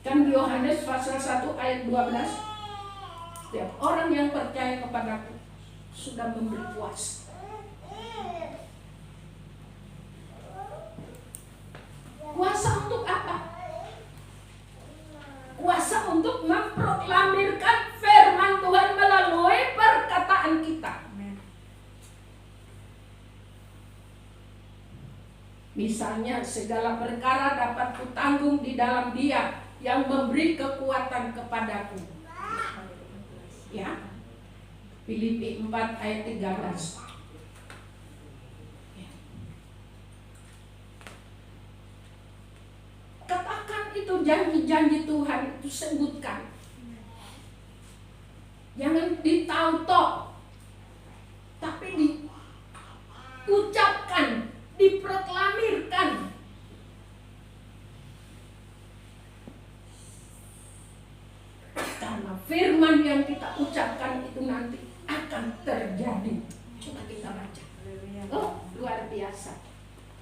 C: Kan Yohanes pasal 1 ayat 12. Setiap orang yang percaya kepadaku sudah memberi kuasa. Kuasa untuk apa? Kuasa untuk memproklamirkan firman Tuhan melalui perkataan kita. Misalnya, segala perkara dapat kutanggung di dalam Dia yang memberi kekuatan kepadaku. Ya, Filipi 4 ayat 13. Ya. Katakan itu janji-janji Tuhan itu, sebutkan. Jangan ditautok, tapi diucapkan, diproklamirkan. Karena firman yang kita ucapkan itu nanti akan terjadi. Coba kita baca. Oh, luar biasa.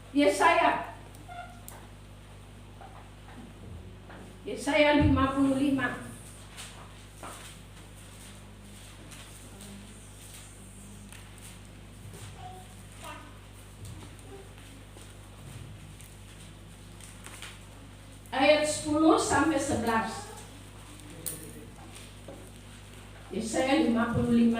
C: Yesaya 55. Ayat 10 sampai 11. Yesaya 55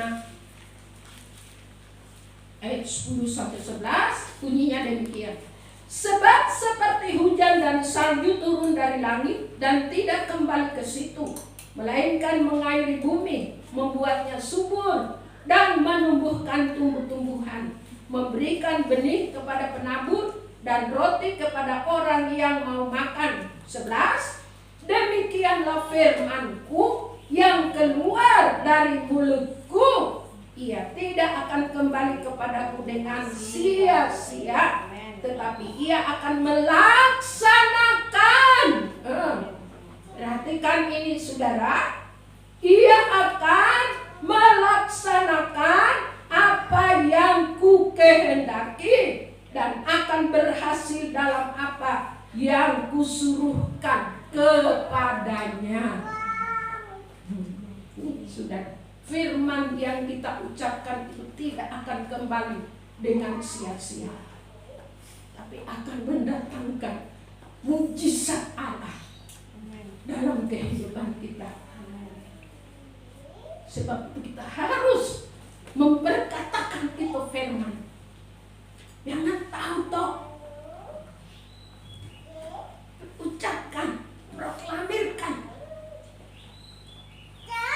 C: ayat 10 sampai 11 bunyinya demikian. Sebab seperti hujan dan salju turun dari langit dan tidak kembali ke situ, melainkan mengairi bumi, membuatnya subur dan menumbuhkan tumbuh-tumbuhan, memberikan benih kepada penabur dan roti kepada orang yang mau makan. 11. Demikianlah firman-Ku yang keluar dari mulutku, ia tidak akan kembali kepadaku dengan sia-sia, tetapi ia akan melaksanakan. Perhatikan ini saudara, ia akan melaksanakan apa yang ku kehendaki dan akan berhasil dalam apa yang kusuruhkan kepada kebenarannya. Ini sudah firman yang kita ucapkan itu tidak akan kembali dengan sia-sia, tapi akan mendatangkan mujizat Allah dalam kehidupan kita. Sebab itu kita harus memperkatakan itu firman. Jangan tahu toh, ucapkan, proklamirkan. Ya.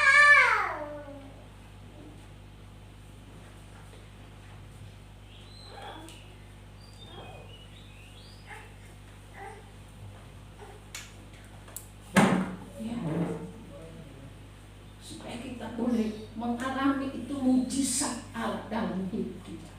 C: Supaya kita boleh mengalami itu mujizat Allah dalam hidup kita.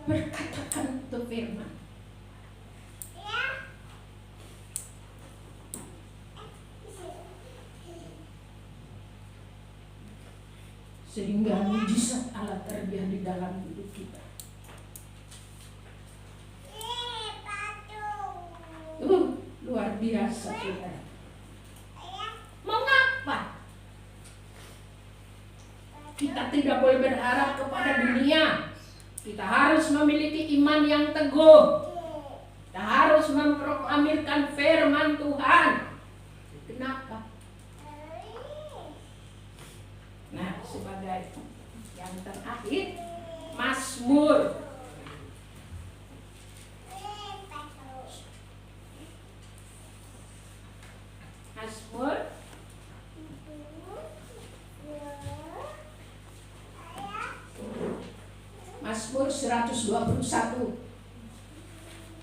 C: Berkatakan itu firman. Sehingga mujizat Allah terjadi dalam hidup kita. Luar biasa, saudara. Mengapa kita tidak boleh berharap kepada dunia? Kita harus memiliki iman yang teguh. Kita harus memproklamirkan firman Tuhan. Kenapa? Nah, sebagai yang terakhir, Mazmur. Mazmur 121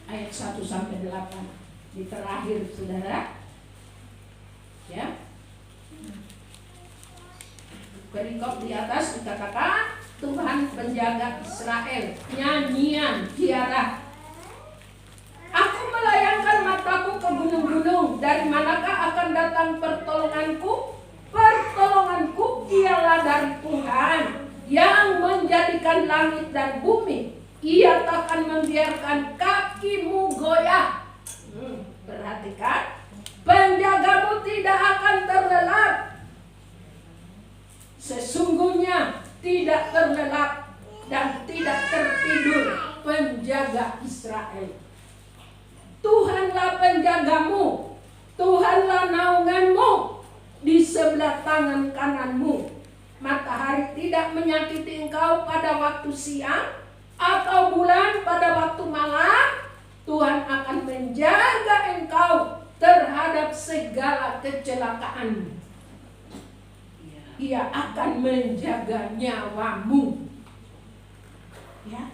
C: ayat 1 sampai 8 di terakhir, saudara. Ya. Perikop di atas dikatakan Tuhan penjaga Israel, nyanyian tiara. Aku melayangkan mataku ke gunung-gunung, dari manakah akan datang pertolonganku? Pertolonganku ialah dari Tuhan yang menjadikan langit dan bumi. Ia takkan membiarkan kakimu goyah. Perhatikan, penjagamu tidak akan terlelap. Sesungguhnya tidak terlelap dan tidak tertidur penjaga Israel. Tuhanlah penjagamu, Tuhanlah naunganmu di sebelah tangan kananmu. Matahari tidak menyakiti engkau pada waktu siang, atau bulan pada waktu malam. Tuhan akan menjaga engkau terhadap segala kecelakaan. Ia akan menjaga nyawamu. Ya,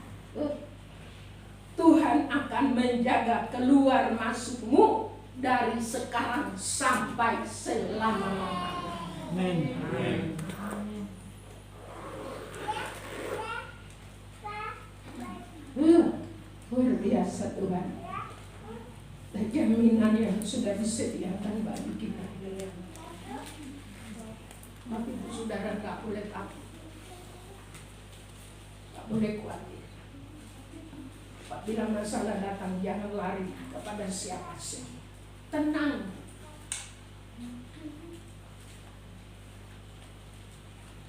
C: Tuhan akan menjaga keluar masukmu dari sekarang sampai selama-lamanya.
A: Amin.
C: Luar biasa Tuhan. Dan jaminan yang sudah disediakan bagi kita. Tapi saudara tak boleh takut, tak boleh khawatir. Apabila masalah datang, jangan lari kepada siapa sih. Tenang.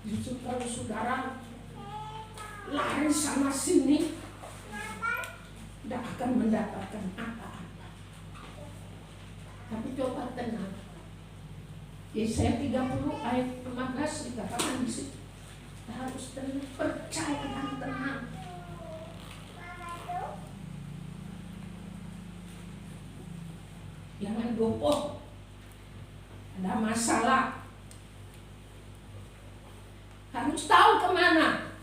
C: Justru kalau saudara lari sana sini, tidak akan mendapatkan apa-apa. Tapi coba tenang. Yesaya 30 ayat 15 dikatakan di situ. Kita harus tenang, percaya dan tenang. Jangan gopoh. Ada masalah, harus tahu kemana.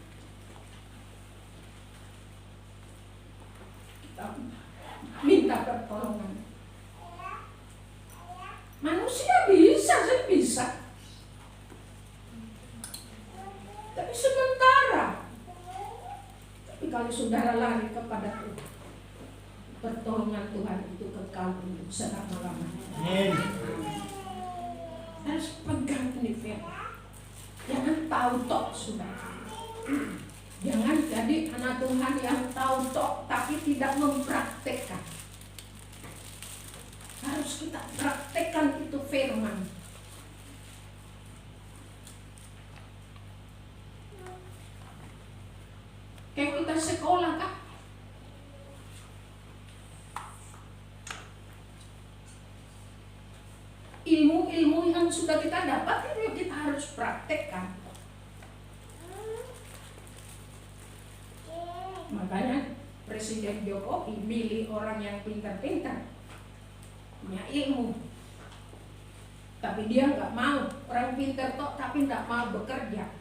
C: Kita minta pertolongan. Manusia bisa sih, bisa. Tapi sementara. Tapi kalau saudara lari kepada Tuhan, pertolongan Tuhan itu kekal untuk selama-lamanya. Harus pegang ini firman. Jangan tahu tok saudara. Jangan jadi anak Tuhan yang tahu tok tapi tidak mempraktekkan. Harus kita praktekkan itu firman. Kayak kita sekolah kan? Ilmu-ilmu yang sudah kita dapat itu kita harus praktekkan. Makanya Presiden Jokowi milih orang yang pintar-pintar, punya ilmu. Tapi dia nggak mau orang pintar tok tapi nggak mau bekerja.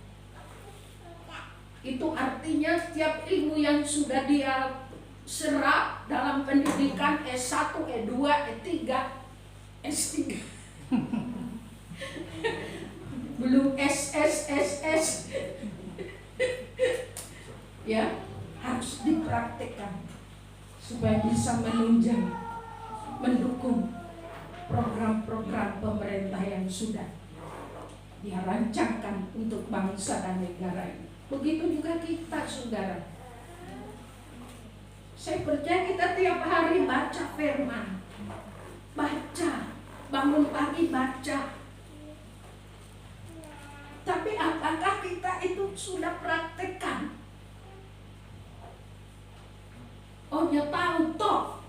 C: Itu artinya setiap ilmu yang sudah dia serap dalam pendidikan S1, E2, E3, S3 belum SS ya, harus dipraktikkan supaya bisa menunjang, mendukung program-program pemerintah yang sudah dia rancangkan untuk bangsa dan negara ini. Begitu juga kita, saudara. Saya percaya kita tiap hari baca firman, baca, bangun pagi baca. Tapi apakah kita itu sudah praktekkan? Oh, dia tahu toh.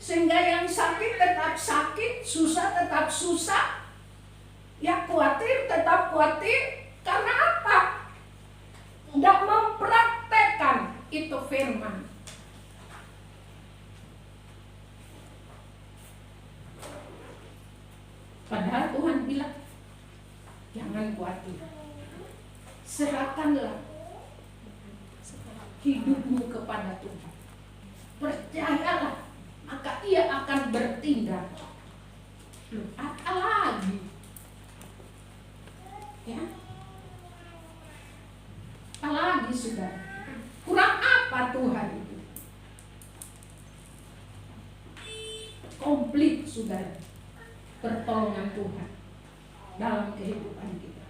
C: Sehingga yang sakit tetap sakit, susah tetap susah. Ya khawatir tetap khawatir. Karena apa? Tidak mempraktekkan itu firman. Padahal Tuhan bilang, jangan khawatir. Serahkanlah hidupmu kepada Tuhan. Percayalah, maka Ia akan bertindak. Loh, apa lagi? Ya, apalagi saudara, kurang apa Tuhan itu? Komplit saudara, pertolongan Tuhan dalam kehidupan kita.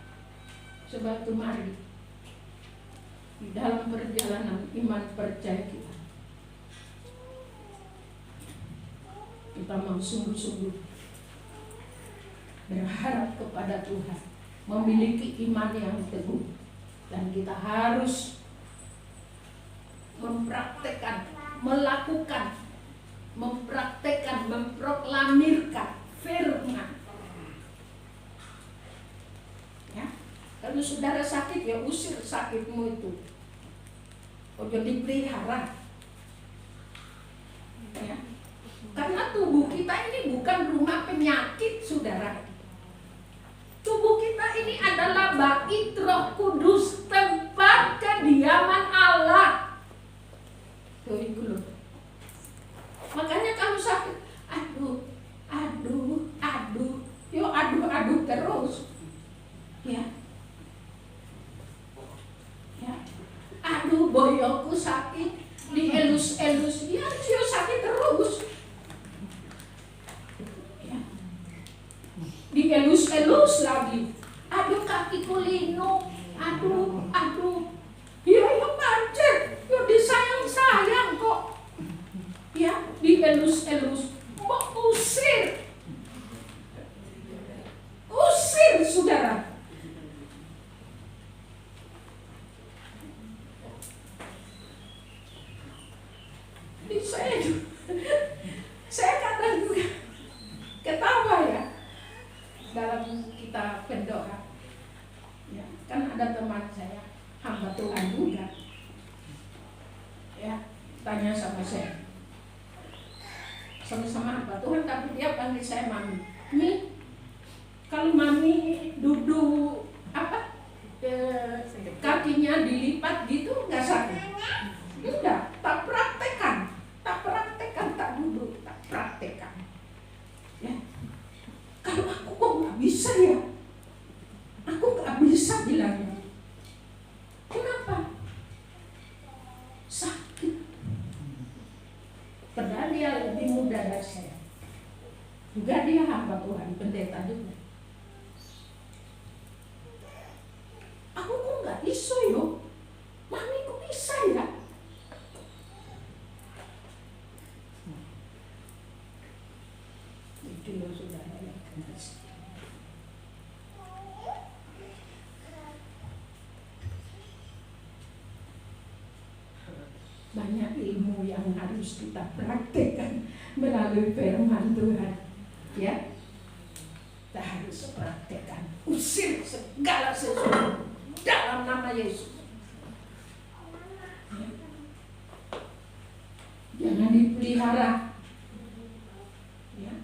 C: Sebab itu mari di dalam perjalanan iman percaya kita mau sungguh-sungguh berharap kepada Tuhan, memiliki iman yang teguh, dan kita harus mempraktekkan, melakukan, mempraktekkan, memproklamirkan firman. Ya, kalau saudara sakit ya usir sakitmu itu. Ojo dipelihara. Ya. Karena tubuh kita ini bukan rumah penyakit, saudara. Tubuh kita ini adalah bait Roh Kudus, tempat kediaman Allah. Tuh itu loh. Makanya kalau sakit, aduh, yo aduh terus. Ya. Ya. Aduh, boyoku sakit, dielus-elus, dia sakit terus. Dielus-elus lagi. Aduh kakiku linu. Aduh. Ya pancet. Ya disayang-sayang kok. Ya dielus-elus. Mau usir. Usir saudara. Saya kadang juga ketawa ya. Dalam kita berdoa, ya, kan ada teman saya, hamba Tuhan juga, ya, tanya sama saya, sama-sama hamba Tuhan, tapi dia panggil saya mami. Mi, kalau mami duduk kakinya dilipat gitu nggak sakit? Enggak, tak praktekkan, tak duduk, tak praktekkan. Ya. Kalau aku kok nggak bisa ya, aku nggak bisa bilangnya. Kenapa? Sakit. Padahal dia lebih muda dari saya. Juga dia hamba Tuhan, pendeta juga. Aku gak iso yo. Mami kok bisa ya? Itu loh saudara yang kasih. Banyak ilmu yang harus kita praktekkan melalui firman Tuhan. Ya, kita harus praktekkan. Usir segala sesuatu dalam nama Yesus. Jangan dipelihara. Ya.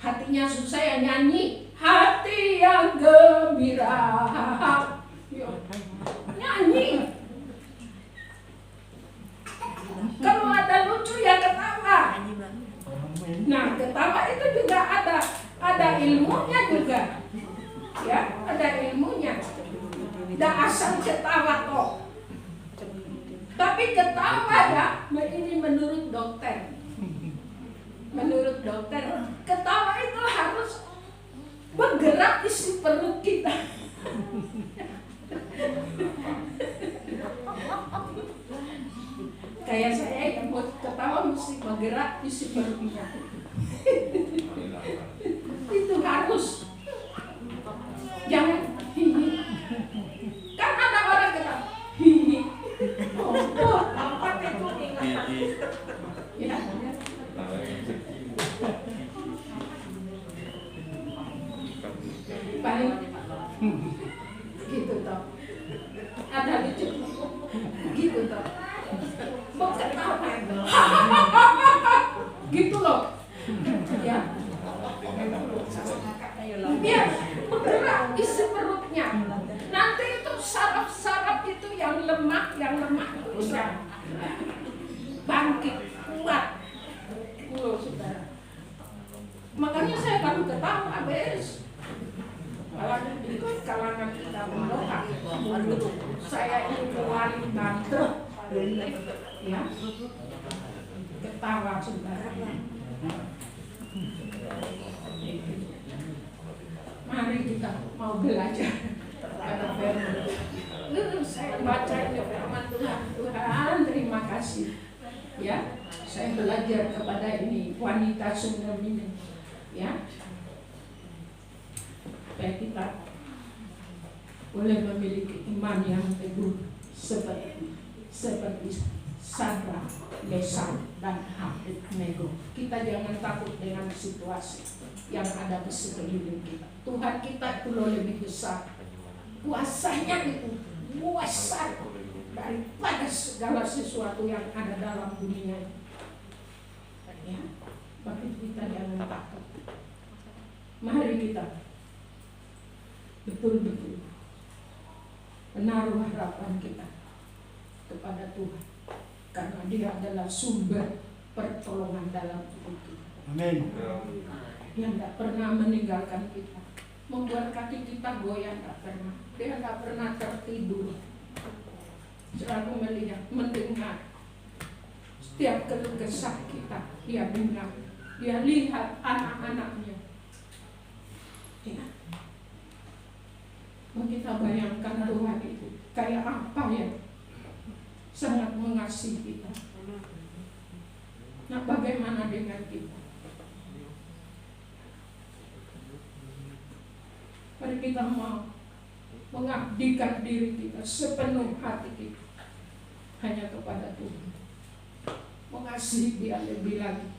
C: Hatinya susah ya nyanyi. Hati yang gembira. Yo, nyanyi. Kalau ada lucu ya ketawa. Nah, ketawa itu juga ada ilmunya juga. Ya, ada ilmunya. Tidak asal ketawa kok. Tapi ketawa ya, ini menurut dokter. Menurut dokter, ketawa itu harus bergerak isi perut kita. Kayak saya yang mau ketawa mesti bergerak isi perutnya. Itu harus. Jangan hihi. Kan ada orang ketawa hihi. Oh, apa itu ingat? Ya. Paling gitu toh. Ada lucu. Gitu toh. Mau ketawa. Gitu loh. Ya. Biar bergerak isi perutnya. Nanti itu saraf-saraf itu yang lemak itu bisa bangkit kuat. Saudara. Makanya saya kalau ketawa habis. Kalau ikut kalangan kita berdoa, saya ini wali tante, ya, ketawa saudara. Mari kita mau belajar pada firman. Saya baca ini firman Tuhan. Tuhan terima kasih. Ya, saya belajar kepada ini wanita Sundem ini. Ya, supaya kita boleh memiliki iman yang teguh seperti Sadrak, Mesak, dan Abednego. Kita jangan takut dengan situasi yang ada di sekeliling kita. Tuhan kita itu lebih besar. Kuasanya itu besar daripada segala sesuatu yang ada dalam dunia. Ya, bagi kita jangan takut. Mari kita betul-betul menaruh harapan kita kepada Tuhan, karena Dia adalah sumber pertolongan dalam hidup kita.
A: Amin.
C: Dia tidak pernah meninggalkan kita, membuat kaki kita goyah, tidak pernah. Dia tidak pernah tertidur, selalu melihat, mendengar setiap keluh kesah kita. Dia dengar, Dia lihat anak-anaknya. Ya. Kita bayangkan Tuhan itu kayak apa ya, sangat mengasihi kita. Nah, bagaimana dengan kita? Mari kita mau mengabdikan diri kita sepenuh hati kita hanya kepada Tuhan, mengasihi Dia lebih lagi,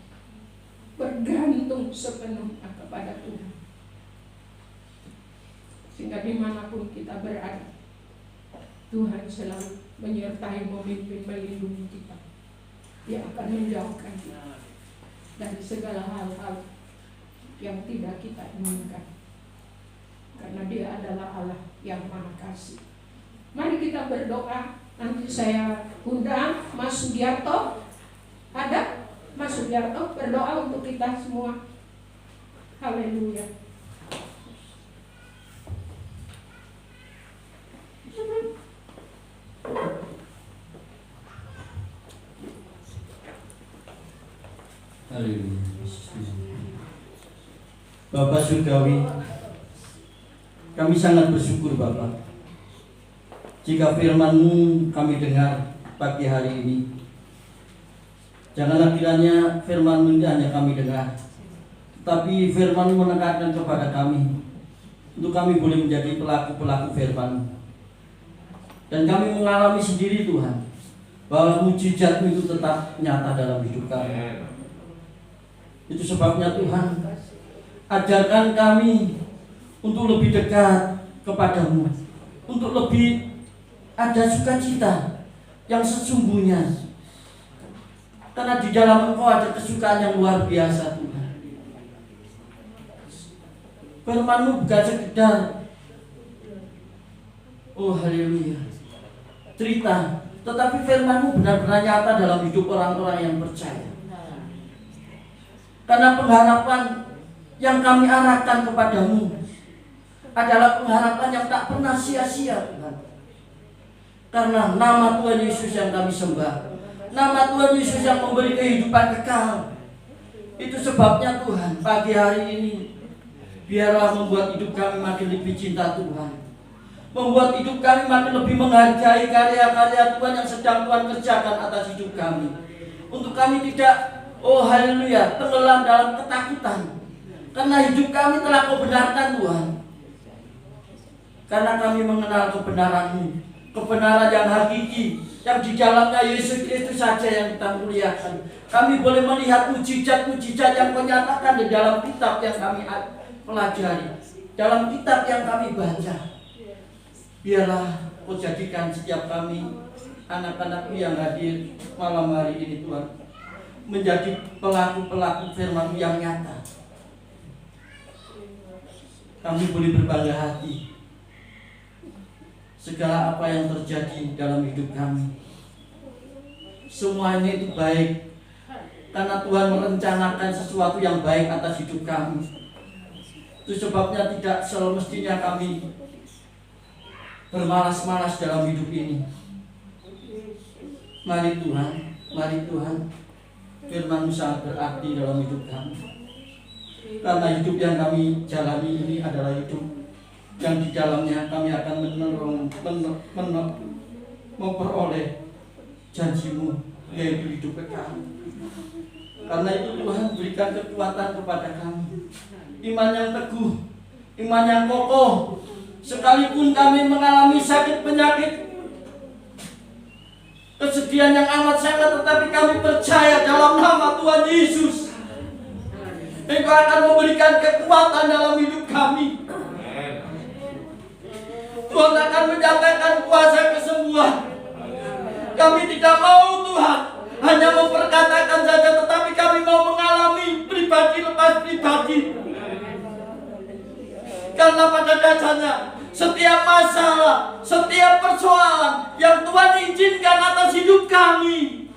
C: bergantung sepenuhnya kepada Tuhan, sehingga dimanapun kita berada, Tuhan selalu menyertai, memimpin, melindungi kita. Dia akan menjauhkan kita dari segala hal-hal yang tidak kita inginkan, karena Dia adalah Allah yang Maha Kasih. Mari kita berdoa. Nanti saya undang Mas Sugiarto. Ada Mas Sugiarto berdoa untuk kita semua. Haleluya.
F: Bapak Surgawi, Kami sangat bersyukur Bapa, jika firman-Mu kami dengar pagi hari ini. Janganlah kiranya firman-Mu hanya kami dengar, tapi firman-Mu menekankan kepada kami untuk kami boleh menjadi pelaku-pelaku firman. Dan kami mengalami sendiri Tuhan bahwa mujizat-Mu itu tetap nyata dalam hidup kami. Itu sebabnya Tuhan, ajarkan kami untuk lebih dekat kepadamu, untuk lebih ada sukacita yang sesungguhnya, karena di dalam Engkau ada kesukaan yang luar biasa Tuhan. Firman-Mu bukan sekedar oh haleluya cerita, tetapi firman-Mu benar-benar nyata dalam hidup orang-orang yang percaya. Karena pengharapan yang kami arahkan kepadamu adalah pengharapan yang tak pernah sia-sia Tuhan. Karena nama Tuhan Yesus yang kami sembah, nama Tuhan Yesus yang memberi kehidupan kekal. Itu sebabnya Tuhan, pagi hari ini biarlah membuat hidup kami makin lebih cinta Tuhan, membuat hidup kami makin lebih menghargai karya-karya Tuhan yang sedang Tuhan kerjakan atas hidup kami. Untuk kami tidak, oh haleluya, tenggelam dalam ketakutan, karena hidup kami telah Kau benarkan Tuhan. Karena kami mengenal kebenaran-Mu, kebenaran yang hakiki, yang di dalamnya Yesus Kristus saja yang kita muliakan. Kami boleh melihat mujizat-mujizat yang Kau nyatakan di dalam kitab yang kami pelajari, dalam kitab yang kami baca. Biarlah Kau jadikan setiap kami, anak-anak-Mu yang hadir malam hari ini Tuhan, menjadi pelaku-pelaku firman-Mu yang nyata. Kami boleh berbangga hati segala apa yang terjadi dalam hidup kami, semuanya itu baik, karena Tuhan merencanakan sesuatu yang baik atas hidup kami. Itu sebabnya tidak semestinya kami bermalas-malas dalam hidup ini. Mari Tuhan, firman-Mu sangat berarti dalam hidup kami, karena hidup yang kami jalani ini adalah hidup yang di dalamnya kami akan memperoleh janji-Mu, yaitu hidup kekal. Karena itu Tuhan, berikan kekuatan kepada kami, iman yang teguh, iman yang kokoh, sekalipun kami mengalami sakit penyakit, kesedihan yang amat sangat, tetapi kami percaya dalam nama Tuhan Yesus, Engkau akan memberikan kekuatan dalam hidup kami. Tuhan akan menyatakan kuasa kesembuhan. Kami tidak mau Tuhan hanya memperkatakan saja, tetapi kami mau mengalami pribadi lepas pribadi. Karena pada dasarnya setiap masalah, setiap persoalan yang Tuhan izinkan atas hidup kami,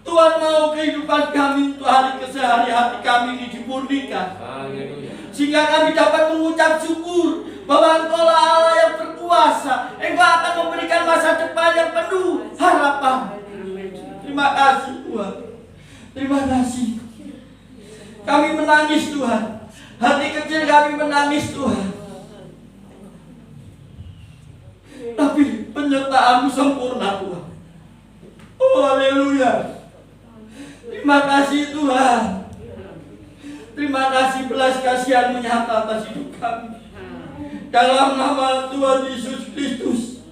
F: Tuhan mau kehidupan kami untuk hari kesehari hati kami ini dimurnikan, sehingga kami dapat mengucap syukur bahwa Engkau-lah Allah yang berkuasa. Engkau akan memberikan masa depan yang penuh harapan. Terima kasih Tuhan, terima kasih. Kami menangis Tuhan, hati kecil kami menangis Tuhan, tapi penyertaan-Mu sempurna Tuhan. Oh haleluya, terima kasih Tuhan. Terima kasih belas kasihan-Mu nyata atas hidup kami. Dalam nama Tuhan Yesus Kristus,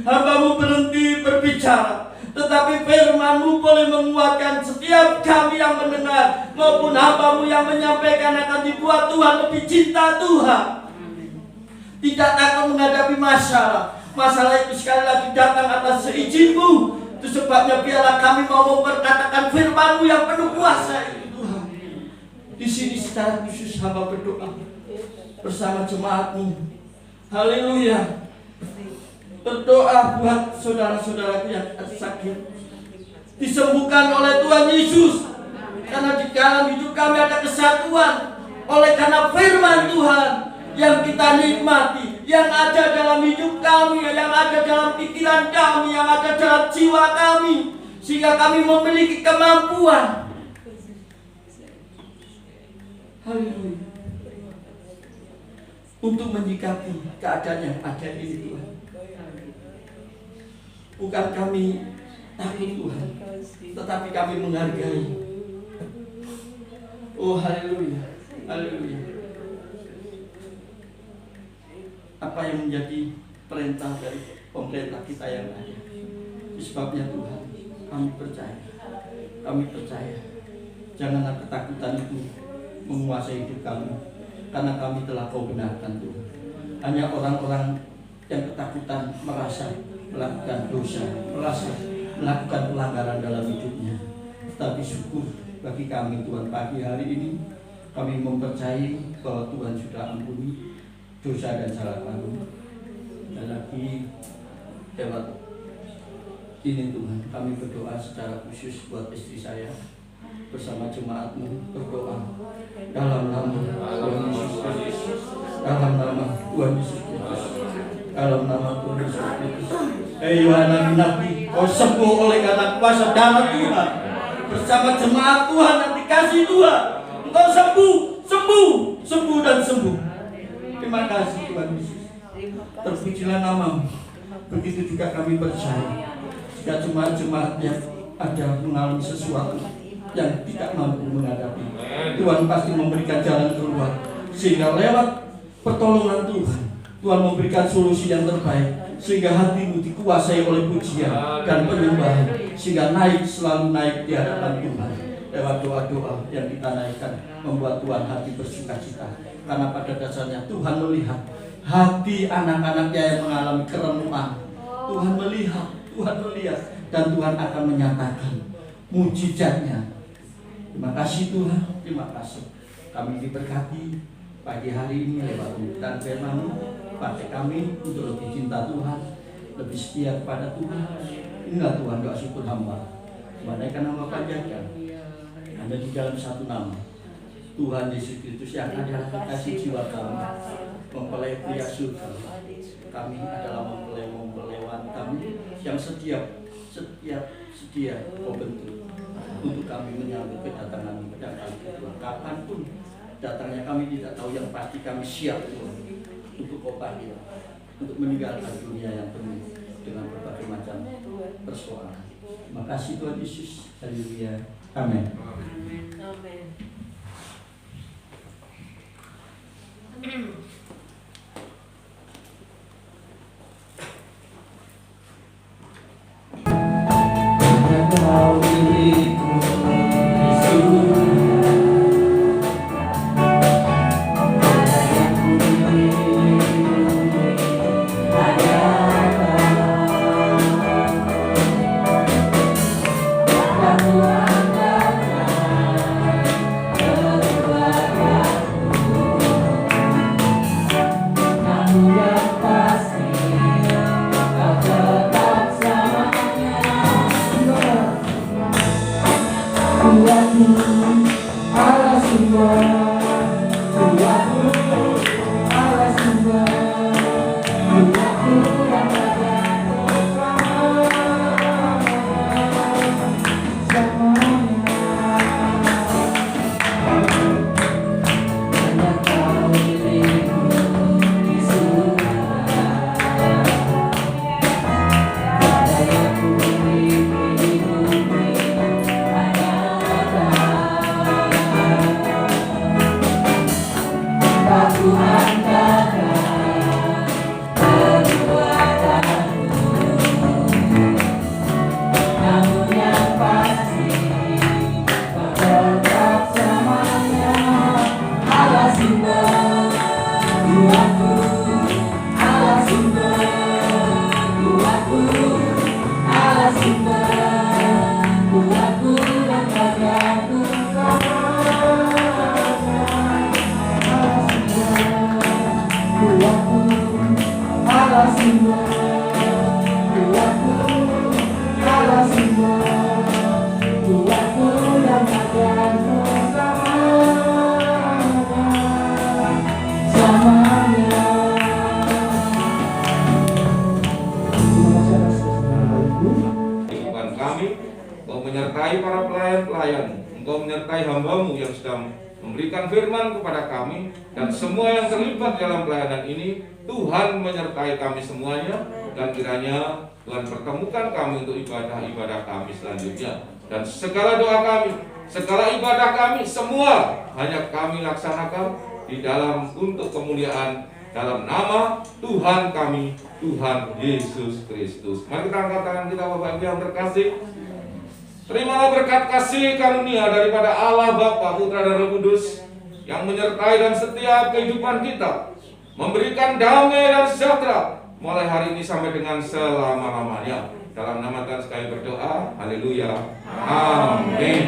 F: hamba-Mu berhenti berbicara, tetapi firman-Mu boleh menguatkan setiap kami yang mendengar, maupun hamba-Mu yang menyampaikan akan dibuat Tuhan lebih cinta Tuhan, tidak takut menghadapi masalah. Masalah itu sekali lagi datang atas seizin-Mu. Itu sebabnya biarlah kami mau memperkatakan firman-Mu yang penuh kuasa itu Tuhan. Di sini secara khusus hamba berdoa bersama jemaat-Mu. Haleluya. Berdoa buat saudara-saudaraku yang sakit, disembuhkan oleh Tuhan Yesus. Karena di dalam hidup kami ada kesatuan oleh karena firman Tuhan yang kita nikmati, yang ada dalam hidup kami, yang ada dalam pikiran kami, yang ada dalam jiwa kami, sehingga kami memiliki kemampuan. Haleluya. untuk menyikapi keadaan yang ada ini Tuhan. Bukan kami takut Tuhan, tetapi kami menghargai. Oh haleluya, haleluya. Apa yang menjadi perintah dari pemerintah kita yang ada. Sebabnya Tuhan, kami percaya. Janganlah ketakutan itu menguasai hidup kami, karena kami telah Kau benarkan Tuhan. Hanya orang-orang yang ketakutan merasa melakukan dosa, merasa melakukan pelanggaran dalam hidupnya. Tapi syukur bagi kami Tuhan, pagi hari ini kami mempercayai bahwa Tuhan sudah ampuni dosa dan salah kami. Dan lagi lewat ini Tuhan, kami berdoa secara khusus buat istri saya bersama jemaat-Mu, berdoa dalam nama Tuhan Yesus Kristus, dalam nama Tuhan Yesus Kristus, dalam nama Tuhan Yesus Kristus. Yohana Nabi, Kau sembuh oleh karena kuasa darah Tuhan, bersama jemaat Tuhan dan dikasih Tuhan, Engkau sembuh dan sembuh. Terima kasih Tuhan Yesus. Terpujilah nama-Mu. Begitu juga kami percaya jika jemaat-jemaat yang ada mengalami sesuatu yang tidak mampu menghadapi, Tuhan pasti memberikan jalan keluar, sehingga lewat pertolongan Tuhan, Tuhan memberikan solusi yang terbaik, sehingga hatimu dikuasai oleh pujian dan penyembahan, sehingga selalu naik di hadapan Tuhan. Lewat doa-doa yang kita naikkan membuat Tuhan hati bersukacita, karena pada dasarnya Tuhan melihat hati anak-anaknya yang mengalami kerenuhan. Tuhan melihat, dan Tuhan akan menyatakan mujizatnya. Terima kasih Tuhan, terima kasih. Kami diberkati pagi hari ini lewat dan firman-Mu. Pakai kami untuk lebih cinta Tuhan, lebih setia kepada Tuhan. Inilah Tuhan doa syukur hamba. Menaikkan nama panjangkan. Hanya di dalam satu nama, Tuhan Yesus Kristus yang adalah kekasih jiwa kami, mempelai pria surga. Kami adalah mempelai-mempelaiwan kami yang setia Kau bentuk untuk kami menyambut kedatangan pada kali kedua. Kapanpun datangnya kami tidak tahu, yang pasti kami siap Tuhan untuk Kau panggil, untuk meninggalkan dunia yang penuh dengan berbagai macam persoalan. Terima kasih Tuhan Yesus. Haleluya. Amin.
D: Engkau menyertai para pelayan-pelayan-Mu, Engkau menyertai hamba-Mu yang sedang memberikan firman kepada kami, dan semua yang terlibat dalam pelayanan ini, Tuhan menyertai kami semuanya, dan kiranya Tuhan pertemukan kami untuk ibadah-ibadah kami selanjutnya. Dan segala doa kami, segala ibadah kami, semua hanya kami laksanakan di dalam untuk kemuliaan dalam nama Tuhan kami, Tuhan Yesus Kristus. Mari kita angkat tangan kita, Bapak Ibu yang terkasih. Terimalah berkat kasih karunia daripada Allah Bapa, Putra dan Roh Kudus yang menyertai dan setiap kehidupan kita, memberikan damai dan sejahtera mulai hari ini sampai dengan selama-lamanya. Dalam nama Tuhan sekali berdoa, haleluya, amin.